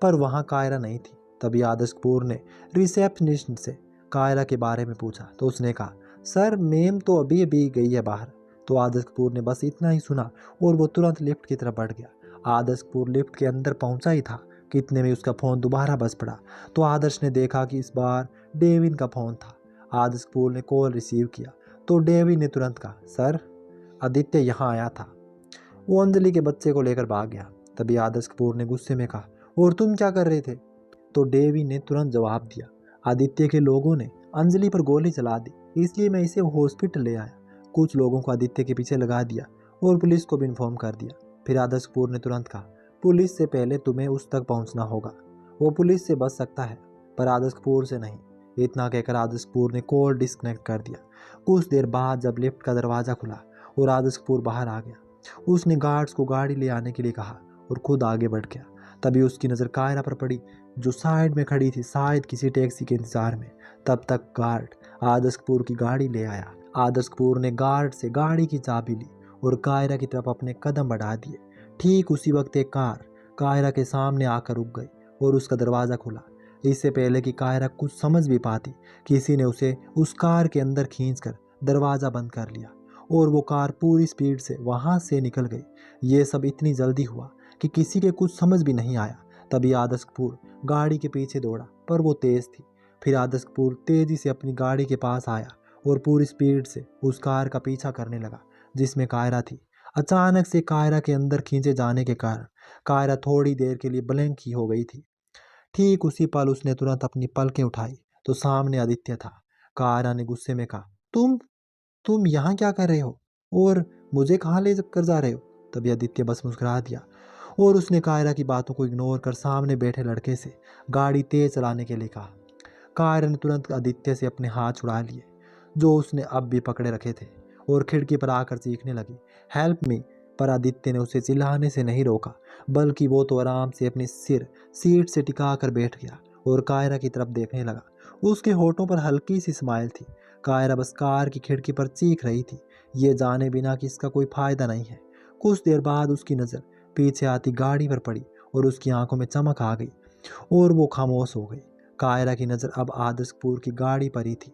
पर वहाँ कायरा नहीं थी। तभी आदर्श कपूर ने रिसेप्शनिस्ट से कायरा के बारे में पूछा तो उसने कहा, सर मैम तो अभी अभी गई है बाहर। तो आदर्श कपूर ने बस इतना ही सुना और वो तुरंत लिफ्ट की तरफ बढ़ गया। आदर्श कपूर लिफ्ट के अंदर पहुंचा ही था कि इतने में उसका फ़ोन दोबारा बज पड़ा। तो आदर्श ने देखा कि इस बार डेविन का फ़ोन था। आदर्श कपूर ने कॉल रिसीव किया तो डेविन ने तुरंत कहा, सर आदित्य यहाँ आया था, वो अंजलि के बच्चे को लेकर भाग गया। तभी आदर्श कपूर ने गुस्से में कहा, और तुम क्या कर रहे थे? तो डेविन ने तुरंत जवाब दिया, आदित्य के लोगों ने अंजलि पर गोली चला दी, इसलिए मैं इसे हॉस्पिटल ले आया। कुछ लोगों को आदित्य के पीछे लगा दिया और पुलिस को भी इन्फॉर्म कर दिया। फिर आदर्श कपूर ने तुरंत कहा, पुलिस से पहले तुम्हें उस तक पहुंचना होगा। वो पुलिस से बच सकता है पर आदर्श कपूर से नहीं। इतना कहकर आदर्श कपूर ने कॉल डिस्कनेक्ट कर दिया। कुछ देर बाद जब लिफ्ट का दरवाज़ा खुला और आदर्श कपूर बाहर आ गया, उसने गार्ड्स को गाड़ी ले आने के लिए कहा और खुद आगे बढ़ गया। तभी उसकी नज़र कायरा पर पड़ी, जो साइड में खड़ी थी, शायद किसी टैक्सी के इंतजार में। तब तक गार्ड आदर्श कपूर की गाड़ी ले आया। आदर्श कपूर ने गार्ड से गाड़ी की चाबी ली और कायरा की तरफ अपने कदम बढ़ा दिए। ठीक उसी वक्त एक कार कायरा के सामने आकर रुक गई और उसका दरवाज़ा खुला। इससे पहले कि कायरा कुछ समझ भी पाती, किसी ने उसे उस कार के अंदर खींचकर दरवाज़ा बंद कर लिया और वो कार पूरी स्पीड से वहाँ से निकल गई। ये सब इतनी जल्दी हुआ कि किसी के कुछ समझ भी नहीं आया। तभी आदर्श कपूर गाड़ी के पीछे दौड़ा, पर वो तेज़ थी। फिर आदर्श कपूर तेज़ी से अपनी गाड़ी के पास आया और पूरी स्पीड से उस कार का पीछा करने लगा जिसमें कायरा थी। अचानक से कायरा के अंदर खींचे जाने के कारण कायरा थोड़ी देर के लिए ब्लैंक ही हो गई थी। ठीक उसी पल उसने तुरंत अपनी पलकें उठाई तो सामने आदित्य था। कायरा ने गुस्से में कहा, तुम यहाँ क्या कर रहे हो और मुझे कहाँ ले कर जा रहे हो? तभी आदित्य बस मुस्कुरा दिया और उसने कायरा की बातों को इग्नोर कर सामने बैठे लड़के से गाड़ी तेज चलाने के लिए कहा। कायरा ने तुरंत आदित्य से अपने हाथ छुड़ा लिए जो उसने अब भी पकड़े रखे थे और खिड़की पर आकर चीखने लगी, हेल्प मी। पर आदित्य ने उसे चिल्लाने से नहीं रोका, बल्कि वो तो आराम से अपनी सिर सीट से टिका कर बैठ गया और कायरा की तरफ देखने लगा। उसके होठों पर हल्की सी स्माइल थी। कायरा बस कार की खिड़की पर चीख रही थी, ये जाने बिना कि इसका कोई फायदा नहीं है। कुछ देर बाद उसकी नज़र पीछे आती गाड़ी पर पड़ी और उसकी आंखों में चमक आ गई और वो खामोश हो गई। कायरा की नज़र अब आदर्श कपूर की गाड़ी पर ही थी।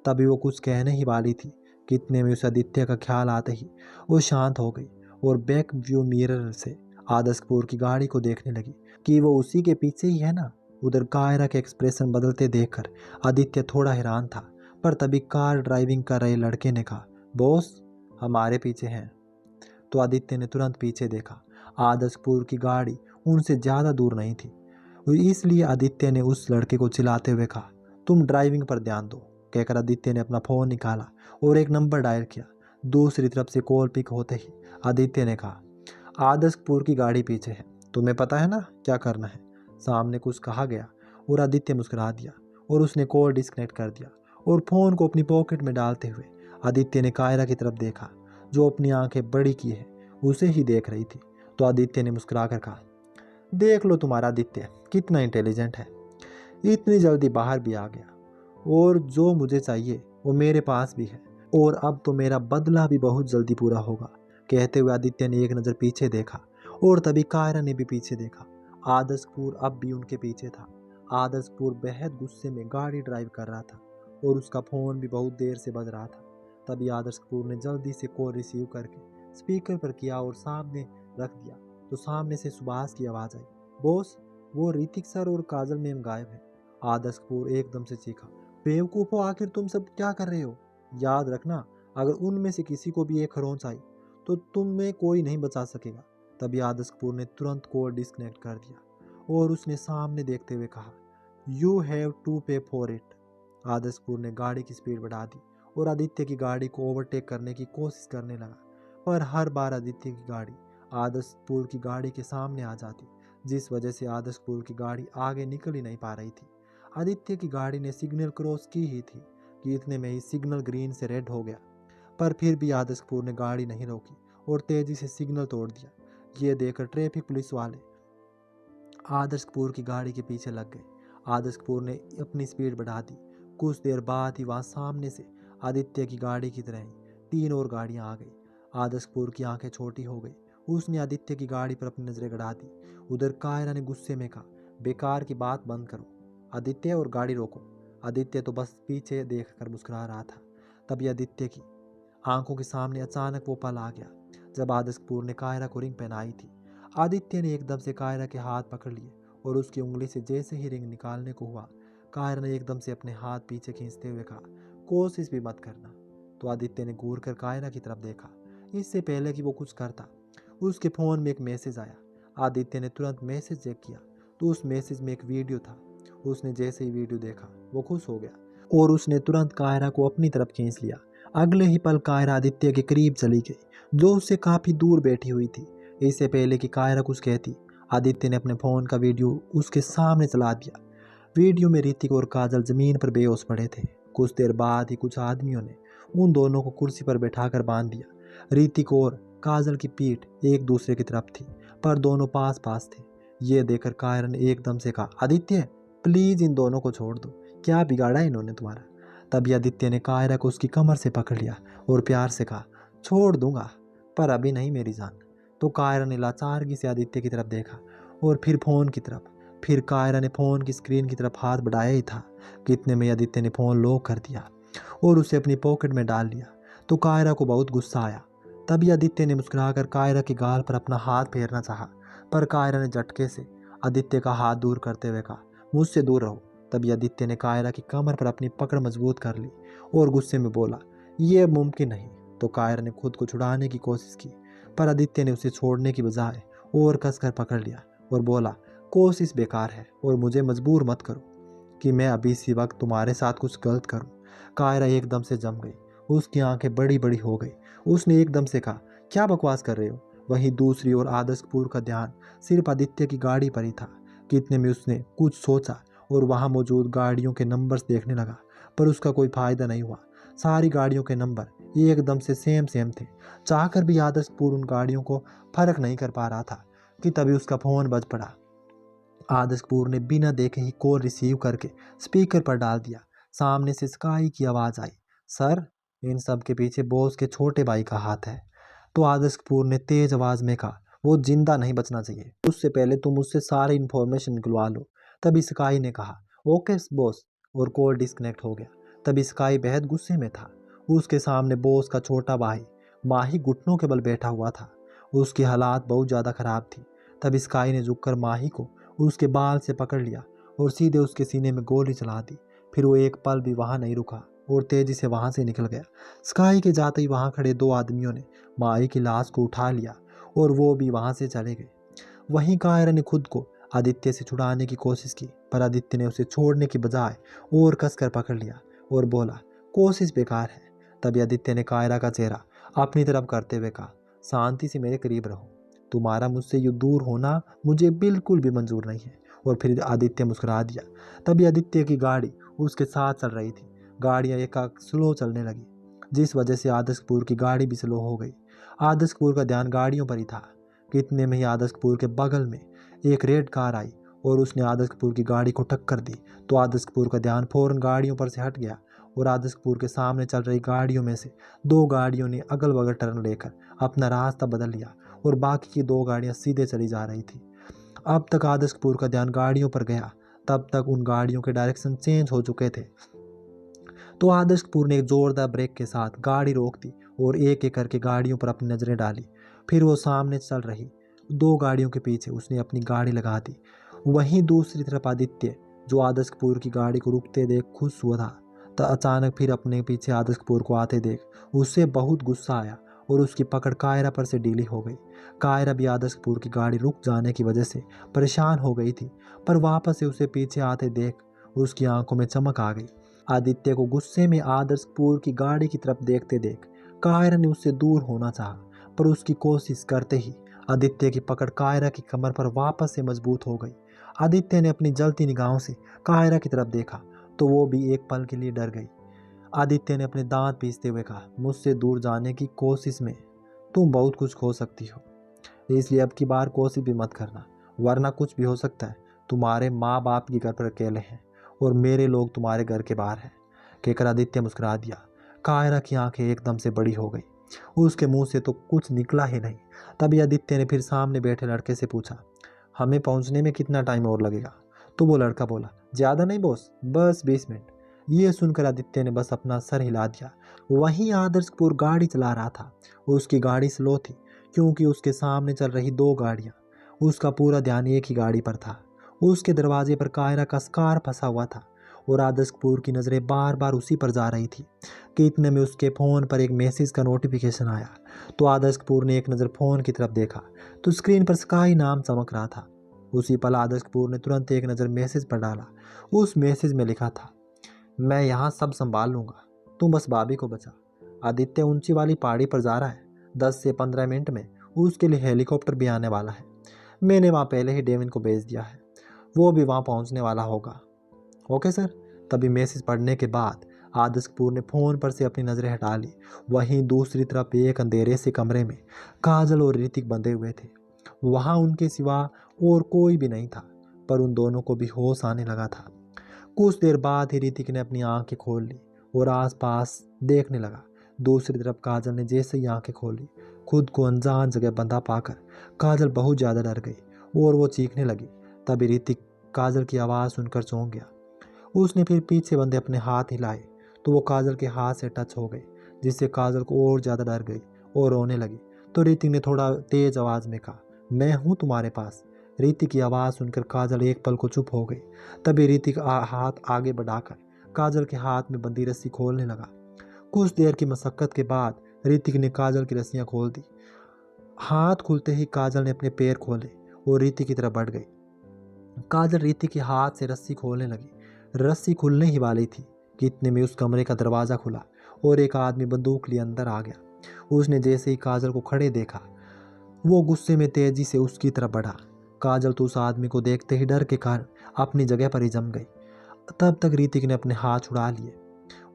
तभी वो कुछ कहने ही वाली थी कि इतने में उसे आदित्य का ख्याल आते ही वो शांत हो गई और बैक व्यू मिरर से आदर्श कपूर की गाड़ी को देखने लगी कि वो उसी के पीछे ही है ना। उधर कायरा के एक्सप्रेशन बदलते देखकर आदित्य थोड़ा हैरान था, पर तभी कार ड्राइविंग कर रहे लड़के ने कहा, बॉस हमारे पीछे हैं। तो आदित्य ने तुरंत पीछे देखा। आदर्श कपूर की गाड़ी उनसे ज़्यादा दूर नहीं थी, इसलिए आदित्य ने उस लड़के को चिल्लाते हुए कहा, तुम ड्राइविंग पर ध्यान दो। कहकर आदित्य ने अपना फ़ोन निकाला और एक नंबर डायल किया। दूसरी तरफ से कॉल पिक होते ही आदित्य ने कहा, आदर्श कपूर की गाड़ी पीछे है, तुम्हें पता है ना क्या करना है? सामने कुछ कहा गया और आदित्य मुस्कुरा दिया और उसने कॉल डिस्कनेक्ट कर दिया और फ़ोन को अपनी पॉकेट में डालते हुए आदित्य ने कायरा की तरफ देखा जो अपनी आंखें बड़ी की है उसे ही देख रही थी। तो आदित्य ने मुस्कुराकर कहा, देख लो तुम्हारा आदित्य कितना इंटेलिजेंट है, इतनी जल्दी बाहर भी आ गया, और जो मुझे चाहिए वो मेरे पास भी है, और अब तो मेरा बदला भी बहुत जल्दी पूरा होगा। कहते हुए आदित्य ने एक नज़र पीछे देखा और तभी कायरा ने भी पीछे देखा। आदर्श कपूर अब भी उनके पीछे था। आदर्श कपूर बेहद गुस्से में गाड़ी ड्राइव कर रहा था और उसका फ़ोन भी बहुत देर से बज रहा था। तभी आदर्श कपूर ने जल्दी से कॉल रिसीव करके स्पीकर पर किया और सामने रख दिया तो सामने से सुभाष की आवाज़ आई, बॉस, वो ऋतिक सर और काजल मैम गायब है। आदर्श कपूर एकदम से चीखा, बेवकूफ़ हो, आखिर तुम सब क्या कर रहे हो? याद रखना, अगर उनमें से किसी को भी एक खरोंच आई तो तुम्हें कोई नहीं बचा सकेगा। तभी आदर्श कपूर ने तुरंत कॉल डिस्कनेक्ट कर दिया और उसने सामने देखते हुए कहा, यू हैव टू पे फॉर इट। आदर्श कपूर ने गाड़ी की स्पीड बढ़ा दी और आदित्य की गाड़ी को ओवरटेक करने की कोशिश करने लगा, पर हर बार आदित्य की गाड़ी आदर्श कपूर की गाड़ी के सामने आ जाती, जिस वजह से आदर्श कपूर की गाड़ी आगे निकल ही नहीं पा रही थी। आदित्य की गाड़ी ने सिग्नल क्रॉस की ही थी कि इतने में ही सिग्नल ग्रीन से रेड हो गया, पर फिर भी आदर्श कपूर ने गाड़ी नहीं रोकी और तेजी से सिग्नल तोड़ दिया। ये देखकर ट्रैफिक पुलिस वाले आदर्श कपूर की गाड़ी के पीछे लग गए। आदर्श कपूर ने अपनी स्पीड बढ़ा दी। कुछ देर बाद ही वहां सामने से आदित्य की गाड़ी की तरह ही 3 और गाड़ियां आ गई। आदर्श कपूर की आंखें छोटी हो गई। उसने आदित्य की गाड़ी पर अपनी नजरें गड़ा दी। उधर कायरा ने गुस्से में कहा, बेकार की बात बंद करो आदित्य और गाड़ी रोको। आदित्य तो बस पीछे देखकर मुस्कुरा रहा था। तभी आदित्य की आंखों के सामने अचानक वो पल आ गया जब आदर्श कपूर ने कायरा को रिंग पहनाई थी। आदित्य ने एकदम से कायरा के हाथ पकड़ लिए और उसकी उंगली से जैसे ही रिंग निकालने को हुआ, कायरा ने एकदम से अपने हाथ पीछे खींचते हुए कहा, कोशिश भी मत करना। तो आदित्य ने घूर कर कायरा की तरफ देखा। इससे पहले कि वो कुछ करता, उसके फ़ोन में एक मैसेज आया। आदित्य ने तुरंत मैसेज चेक किया तो उस मैसेज में एक वीडियो था। उसने जैसे ही वीडियो देखा वो खुश हो गया और उसने तुरंत कायरा को अपनी तरफ खींच लिया। अगले ही पल कायरा आदित्य के करीब चली गई, जो उससे काफ़ी दूर बैठी हुई थी। इससे पहले कि कायरा कुछ कहती, आदित्य ने अपने फ़ोन का वीडियो उसके सामने चला दिया। वीडियो में ऋतिक और काजल ज़मीन पर बेहोश पड़े थे। कुछ देर बाद ही कुछ आदमियों ने उन दोनों को कुर्सी पर बैठाकर बांध दिया। ऋतिक और काजल की पीठ एक दूसरे की तरफ थी, पर दोनों पास पास थे। ये देखकर कायरा ने एकदम से कहा, आदित्य प्लीज़ इन दोनों को छोड़ दो, क्या बिगाड़ा इन्होंने तुम्हारा? तभी आदित्य ने कायरा को उसकी कमर से पकड़ लिया और प्यार से कहा, छोड़ दूंगा पर अभी नहीं मेरी जान। तो कायरा ने लाचारगी से आदित्य की तरफ देखा और फिर फ़ोन की तरफ। फिर कायरा ने फ़ोन की स्क्रीन की तरफ हाथ बढ़ाया ही था कि इतने में आदित्य ने फ़ोन लॉक कर दिया और उसे अपनी पॉकेट में डाल लिया। तो कायरा को बहुत गुस्सा आया। तभी आदित्य ने मुस्कुराकर कायरा के गाल पर अपना हाथ फेरना चाहा, पर कायरा ने झटके से आदित्य का हाथ दूर करते हुए कहा, मुझसे दूर रहो। तभी आदित्य ने कायरा की कमर पर अपनी पकड़ मजबूत कर ली और गुस्से में बोला, यह मुमकिन नहीं। तो कायरा ने खुद को छुड़ाने की कोशिश की, पर आदित्य ने उसे छोड़ने की बजाय और कसकर पकड़ लिया और बोला, कोशिश बेकार है और मुझे मजबूर मत करो कि मैं अभी इसी वक्त तुम्हारे साथ कुछ गलत करूं। कायरा एकदम से जम गई, उसकी आंखें बड़ी बड़ी हो गई। उसने एकदम से कहा, क्या बकवास कर रहे हो? वहीं दूसरी ओर आदर्श कपूर का ध्यान सिर्फ आदित्य की गाड़ी पर ही था। कितने में उसने कुछ सोचा और वहां मौजूद गाड़ियों के नंबर्स देखने लगा, पर उसका कोई फायदा नहीं हुआ। सारी गाड़ियों के नंबर एकदम से सेम सेम थे। चाहकर भी आदर्श कपूर उन गाड़ियों को फर्क नहीं कर पा रहा था कि तभी उसका फ़ोन बज पड़ा। आदर्श कपूर ने बिना देखे ही कॉल रिसीव करके स्पीकर पर डाल दिया। सामने से स्काई की आवाज़ आई, सर, इन सब के पीछे बॉस के छोटे भाई का हाथ है। तो आदर्श कपूर ने तेज आवाज़ में कहा, वो जिंदा नहीं बचना चाहिए, उससे पहले तुम उससे सारी इन्फॉर्मेशन निकलवा लो। तभी स्काई ने कहा, ओके बॉस, और कॉल डिस्कनेक्ट हो गया। तभी स्काई बेहद गुस्से में था। उसके सामने बॉस का छोटा भाई माही घुटनों के बल बैठा हुआ था। उसकी हालात बहुत ज़्यादा ख़राब थी। तब स्काई ने झुककर माही को उसके बाल से पकड़ लिया और सीधे उसके सीने में गोली चला दी। फिर वो एक पल भी वहां नहीं रुका और तेजी से वहां से निकल गया। स्काई के जाते ही वहां खड़े 2 आदमियों ने माही की लाश को उठा लिया और वो भी वहां से चले गए। वहीं कायरा ने खुद को आदित्य से छुड़ाने की कोशिश की, पर आदित्य ने उसे छोड़ने की बजाय और कसकर पकड़ लिया और बोला, कोशिश बेकार है। तभी आदित्य ने कायरा का चेहरा अपनी तरफ करते हुए कहा, शांति से मेरे करीब रहो, तुम्हारा मुझसे ये दूर होना मुझे बिल्कुल भी मंजूर नहीं है। और फिर आदित्य मुस्कुरा दिया। तभी आदित्य की गाड़ी उसके साथ चल रही थी। गाड़ियाँ एकाएक स्लो चलने लगी, जिस वजह से आदर्श कपूर की गाड़ी भी स्लो हो गई। आदर्श कपूर का ध्यान गाड़ियों पर ही था कि इतने में ही आदर्श कपूर के बगल में एक रेड कार आई और उसने आदर्श कपूर की गाड़ी को टक्कर दी। तो आदर्श कपूर का ध्यान फौरन गाड़ियों पर से हट गया और आदर्श कपूर के सामने चल रही गाड़ियों में से 2 गाड़ियों ने अगल बगल टर्न लेकर अपना रास्ता बदल लिया और बाकी की 2 गाड़ियां सीधे चली जा रही थी। अब तक आदर्श कपूर का ध्यान गाड़ियों पर गया, तब तक उन गाड़ियों के डायरेक्शन चेंज हो चुके थे। तो आदर्श कपूर ने एक जोरदार ब्रेक के साथ गाड़ी रोक दी और एक एक करके गाड़ियों पर अपनी नजरें डाली। फिर वो सामने चल रही 2 गाड़ियों के पीछे उसने अपनी गाड़ी लगा दी। वहीं दूसरी तरफ आदित्य, जो आदर्श कपूर की गाड़ी को रुकते देख खुश हुआ था, तो अचानक फिर अपने पीछे आदर्श कपूर को आते देख उससे बहुत गुस्सा आया और उसकी पकड़ कायरा पर से ढीली हो गई। कायरा भी आदर्श कपूर की गाड़ी रुक जाने की वजह से परेशान हो गई थी, पर वापस से उसे पीछे आते देख उसकी आंखों में चमक आ गई। आदित्य को गुस्से में आदर्श कपूर की गाड़ी की तरफ देखते देख कायरा ने उससे दूर होना चाहा, पर उसकी कोशिश करते ही आदित्य की पकड़ कायरा की कमर पर वापस से मजबूत हो गई। आदित्य ने अपनी जलती निगाहों से कायरा की तरफ देखा तो वो भी एक पल के लिए डर गई। आदित्य ने अपने दांत पीसते हुए कहा, मुझसे दूर जाने की कोशिश में तुम बहुत कुछ खो सकती हो, इसलिए अब की बार कोशिश भी मत करना, वरना कुछ भी हो सकता है। तुम्हारे माँ बाप की घर पर अकेले हैं और मेरे लोग तुम्हारे घर के बाहर हैं। कहकर आदित्य मुस्कुरा दिया। कायरा की आंखें एकदम से बड़ी हो गई, उसके मुंह से तो कुछ निकला ही नहीं। तभी आदित्य ने फिर सामने बैठे लड़के से पूछा, हमें पहुंचने में कितना टाइम और लगेगा? तो वो लड़का बोला, ज़्यादा नहीं बॉस, बस 20 मिनट। ये सुनकर आदित्य ने बस अपना सर हिला दिया। वहीं आदर्श कपूर गाड़ी चला रहा था। उसकी गाड़ी स्लो थी क्योंकि उसके सामने चल रही 2 गाड़ियां, उसका पूरा ध्यान एक ही गाड़ी पर था। उसके दरवाजे पर कायरा का स्कार फंसा हुआ था और आदर्श कपूर की नज़रें बार बार उसी पर जा रही थी कि इतने में उसके फ़ोन पर एक मैसेज का नोटिफिकेशन आया। तो आदर्श कपूर ने एक नज़र फ़ोन की तरफ देखा तो स्क्रीन पर स्काई नाम चमक रहा था। उसी पल आदर्श कपूर ने तुरंत एक नज़र मैसेज पर डाला। उस मैसेज में लिखा था, मैं यहाँ सब संभाल लूँगा, तुम बस भाभी को बचा। आदित्य ऊंची वाली पहाड़ी पर जा रहा है, 10 से 15 मिनट में उसके लिए हेलीकॉप्टर भी आने वाला है। मैंने वहाँ पहले ही डेविन को भेज दिया है, वो भी वहाँ पहुँचने वाला होगा। Okay sir. तभी मैसेज पढ़ने के बाद आदर्श कपूर ने फ़ोन पर से अपनी नज़रें हटा ली। वहीं दूसरी तरफ एक अंधेरे से कमरे में काजल और ऋतिक बंधे हुए थे। वहाँ उनके सिवा और कोई भी नहीं था, पर उन दोनों को भी होश आने लगा था। कुछ देर बाद ही ऋतिक ने अपनी आंखें खोल ली और आसपास देखने लगा। दूसरी तरफ काजल ने जैसे ही आंखें खोली, खुद को अनजान जगह बंधा पाकर काजल बहुत ज़्यादा डर गई और वो चीखने लगी। तभी ऋतिक काजल की आवाज़ सुनकर चौंक गया। उसने फिर पीछे बंधे अपने हाथ हिलाए तो वो काजल के हाथ से टच हो गए, जिससे काजल को और ज़्यादा डर गई और रोने लगी। तो ऋतिक ने थोड़ा तेज आवाज़ में कहा, मैं हूँ तुम्हारे पास। ऋतिक की आवाज़ सुनकर काजल एक पल को चुप हो गई। तभी ऋतिक हाथ आगे बढ़ाकर काजल के हाथ में बंधी रस्सी खोलने लगा। कुछ देर की मशक्कत के बाद ऋतिक ने काजल की रस्सियाँ खोल दी। हाथ खुलते ही काजल ने अपने पैर खोले और ऋतिक की तरफ बढ़ गई। काजल ऋतिक के हाथ से रस्सी खोलने लगी। रस्सी खुलने ही वाली थी कि इतने में उस कमरे का दरवाज़ा खुला और एक आदमी बंदूक लिए अंदर आ गया। उसने जैसे ही काजल को खड़े देखा, वो गुस्से में तेजी से उसकी तरफ बढ़ा। काजल तो उस आदमी को देखते ही डर के कारण अपनी जगह पर ही जम गई। तब तक ऋतिक ने अपने हाथ छुड़ा लिए।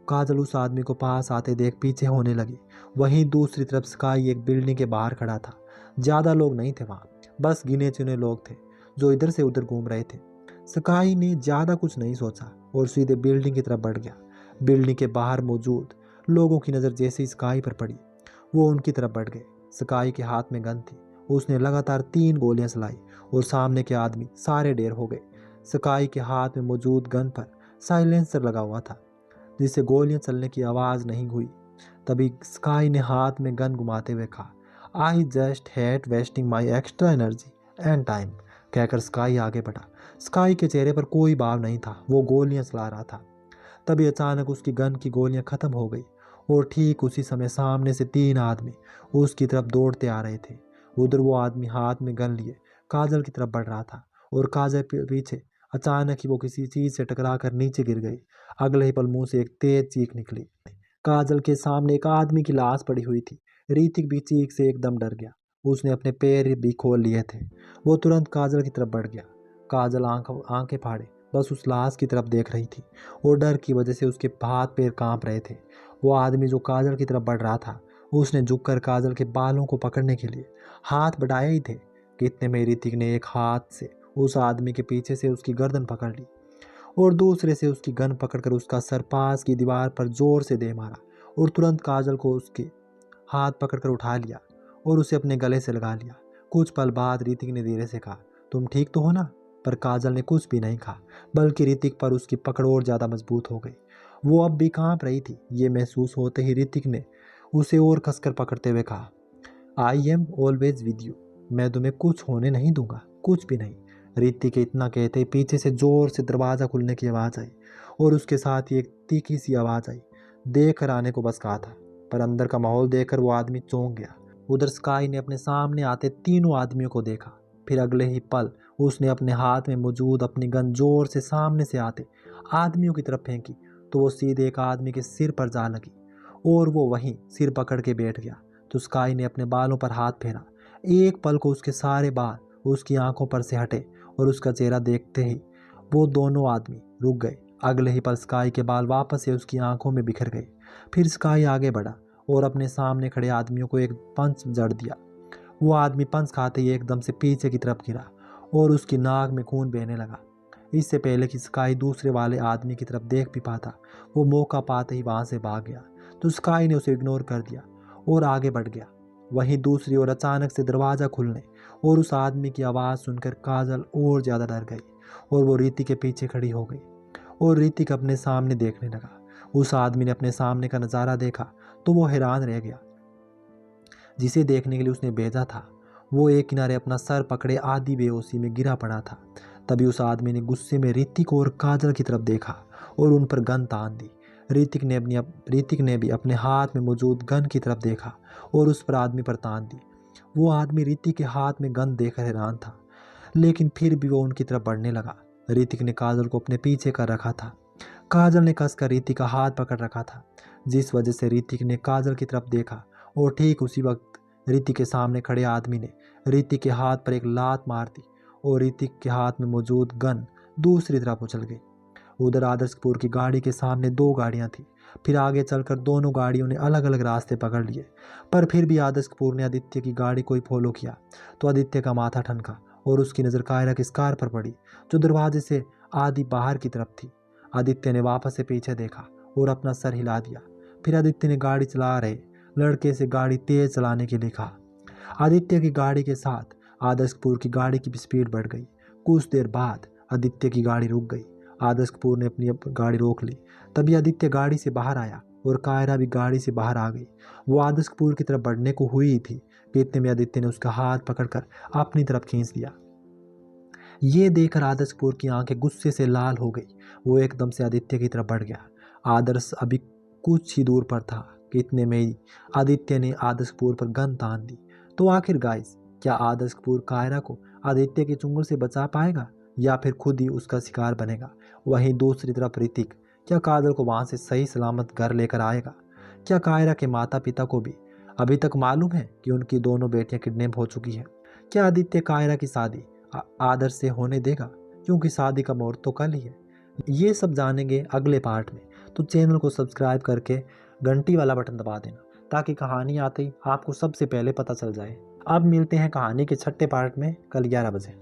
काजल उस आदमी को पास आते देख पीछे होने लगी। वहीं दूसरी तरफ स्काई एक बिल्डिंग के बाहर खड़ा था। ज़्यादा लोग नहीं थे वहाँ, बस गिने चुने लोग थे जो इधर से उधर घूम रहे थे। स्काई ने ज़्यादा कुछ नहीं सोचा और सीधे बिल्डिंग की तरफ बढ़ गया। बिल्डिंग के बाहर मौजूद लोगों की नज़र जैसे ही स्काई पर पड़ी, वो उनकी तरफ बढ़ गए। स्काई के हाथ में गन थी। उसने लगातार 3 गोलियां चलाई और सामने के आदमी सारे ढेर हो गए। स्काई के हाथ में मौजूद गन पर साइलेंसर लगा हुआ था, जिससे गोलियां चलने की आवाज़ नहीं हुई। तभी स्काई ने हाथ में गन घुमाते हुए कहा, I just hate wasting my extra energy and time. कहकर स्काई आगे बढ़ा। स्काई के चेहरे पर कोई भाव नहीं था, वो गोलियां चला रहा था। तभी अचानक उसकी गन की गोलियां खत्म हो गई और ठीक उसी समय सामने से 3 आदमी उसकी तरफ दौड़ते आ रहे थे। उधर वो आदमी हाथ में गन लिए काजल की तरफ बढ़ रहा था और काजल पीछे। अचानक ही वो किसी चीज से टकरा कर नीचे गिर गई। अगले ही पल मुंह से एक तेज चीख निकली। काजल के सामने एक आदमी की लाश पड़ी हुई थी। ऋतिक भी चीख से एकदम डर गया। उसने अपने पैर भी खोल लिए थे। वो तुरंत काजल की तरफ बढ़ गया। काजल आंखें फाड़े बस उस लाश की तरफ देख रही थी और डर की वजह से उसके हाथ पैर कांप रहे थे। वो आदमी जो काजल की तरफ बढ़ रहा था, उसने झुककर काजल के बालों को पकड़ने के लिए हाथ बढ़ाए ही थे कि इतने में ऋतिक ने एक हाथ से उस आदमी के पीछे से उसकी गर्दन पकड़ ली और दूसरे से उसकी गन पकड़कर उसका सर पास की दीवार पर जोर से दे मारा और तुरंत काजल को उसके हाथ पकड़कर उठा लिया और उसे अपने गले से लगा लिया। कुछ पल बाद ऋतिक ने धीरे से कहा, तुम ठीक तो हो ना? पर काजल ने कुछ भी नहीं कहा, बल्कि ऋतिक पर उसकी पकड़ और ज़्यादा मजबूत हो गई। वो अब भी कांप रही थी। ये महसूस होते ही ऋतिक ने उसे और कसकर पकड़ते हुए कहा, I am always with you. मैं तुम्हें कुछ होने नहीं दूंगा, कुछ भी नहीं। ऋतिक के इतना कहते पीछे से जोर से दरवाज़ा खुलने की आवाज़ आई और उसके साथ ही एक तीखी सी आवाज़ आई, देख कर आने को बस कहा था। पर अंदर का माहौल देखकर वो आदमी चौंक गया। उधर स्काई ने अपने सामने आते तीनों आदमियों को देखा। फिर अगले ही पल उसने अपने हाथ में मौजूद अपनी गन जोर से सामने से आते आदमियों की तरफ फेंकी तो वो सीधे एक आदमी के सिर पर जा लगी और वो वहीं सिर पकड़ के बैठ गया। तो स्काई ने अपने बालों पर हाथ फेरा। एक पल को उसके सारे बाल उसकी आंखों पर से हटे और उसका चेहरा देखते ही वो दोनों आदमी रुक गए। अगले ही पल स्काई के बाल वापस से उसकी आंखों में बिखर गए। फिर स्काई आगे बढ़ा और अपने सामने खड़े आदमियों को एक पंच जड़ दिया। वो आदमी पंच खाते ही एकदम से पीछे की तरफ गिरा और उसकी नाक में खून बहने लगा। इससे पहले कि स्काई दूसरे वाले आदमी की तरफ देख भी पाता, वो मौका पाते ही वहां से भाग गया। तो स्काई ने उसे इग्नोर कर दिया और आगे बढ़ गया। वहीं दूसरी ओर अचानक से दरवाज़ा खुलने और उस आदमी की आवाज़ सुनकर काजल और ज़्यादा डर गई और वो रीति के पीछे खड़ी हो गई और ऋतिक अपने सामने देखने लगा। उस आदमी ने अपने सामने का नज़ारा देखा तो वो हैरान रह गया। जिसे देखने के लिए उसने भेजा था वो एक किनारे अपना सर पकड़े आधी बेहोशी में गिरा पड़ा था। तभी उस आदमी ने गुस्से में ऋतिक और काजल की तरफ देखा और उन पर गन तान दी। ऋतिक ने भी अपने हाथ में मौजूद गन की तरफ देखा और उस पर आदमी पर तान दी। वो आदमी ऋतिक के हाथ में गन देखकर हैरान था, लेकिन फिर भी वो उनकी तरफ बढ़ने लगा। ऋतिक ने काजल को अपने पीछे कर रखा था। काजल ने कसकर ऋतिक का हाथ पकड़ रखा था, जिस वजह से ऋतिक ने काजल की तरफ देखा और ठीक उसी वक्त ऋतिक के सामने खड़े आदमी ने ऋतिक के हाथ पर एक लात मार दी और ऋतिक के हाथ में मौजूद गन दूसरी तरफ उछल गई। उधर आदर्श कपूर की गाड़ी के सामने दो गाड़ियां थी। फिर आगे चलकर दोनों गाड़ियों ने अलग अलग रास्ते पकड़ लिए, पर फिर भी आदर्श कपूर ने आदित्य की गाड़ी को ही फॉलो किया। तो आदित्य का माथा ठनका और उसकी नज़र कायरा की कार पर पड़ी, जो दरवाजे से आधी बाहर की तरफ थी। आदित्य ने वापस से पीछे देखा और अपना सर हिला दिया। फिर आदित्य ने गाड़ी चला रहे लड़के से गाड़ी तेज चलाने के लिए कहा। आदित्य की गाड़ी के साथ आदर्श कपूर की गाड़ी की स्पीड बढ़ गई। कुछ देर बाद आदित्य की गाड़ी रुक गई। आदर्श कपूर ने अपनी गाड़ी रोक ली। तभी आदित्य गाड़ी से बाहर आया और कायरा भी गाड़ी से बाहर आ गई। वो आदर्श कपूर की तरफ बढ़ने को हुई थी कि इतने में आदित्य ने उसका हाथ पकड़कर अपनी तरफ खींच लिया। ये देखकर आदर्श कपूर की आंखें गुस्से से लाल हो गई। वो एकदम से आदित्य की तरफ बढ़ गया। आदर्श अभी कुछ ही दूर पर था कि इतने में ही आदित्य ने आदर्श कपूर पर गन तान दी। तो आखिर गाइस, क्या आदर्श कपूर कायरा को आदित्य के चुंगल से बचा पाएगा या फिर खुद ही उसका शिकार बनेगा? वहीं दूसरी तरफ ऋतिक, क्या काजल को वहां से सही सलामत घर लेकर आएगा? क्या कायरा के माता पिता को भी अभी तक मालूम है कि उनकी दोनों बेटियां किडनैप हो चुकी हैं? क्या आदित्य कायरा की शादी आदर्श से होने देगा, क्योंकि शादी का मुहूर्त तो कल ही है? ये सब जानेंगे अगले पार्ट में। तो चैनल को सब्सक्राइब करके घंटी वाला बटन दबा देना, ताकि कहानी आते ही आपको सबसे पहले पता चल जाए। अब मिलते हैं कहानी के छठे पार्ट में कल 11 बजे।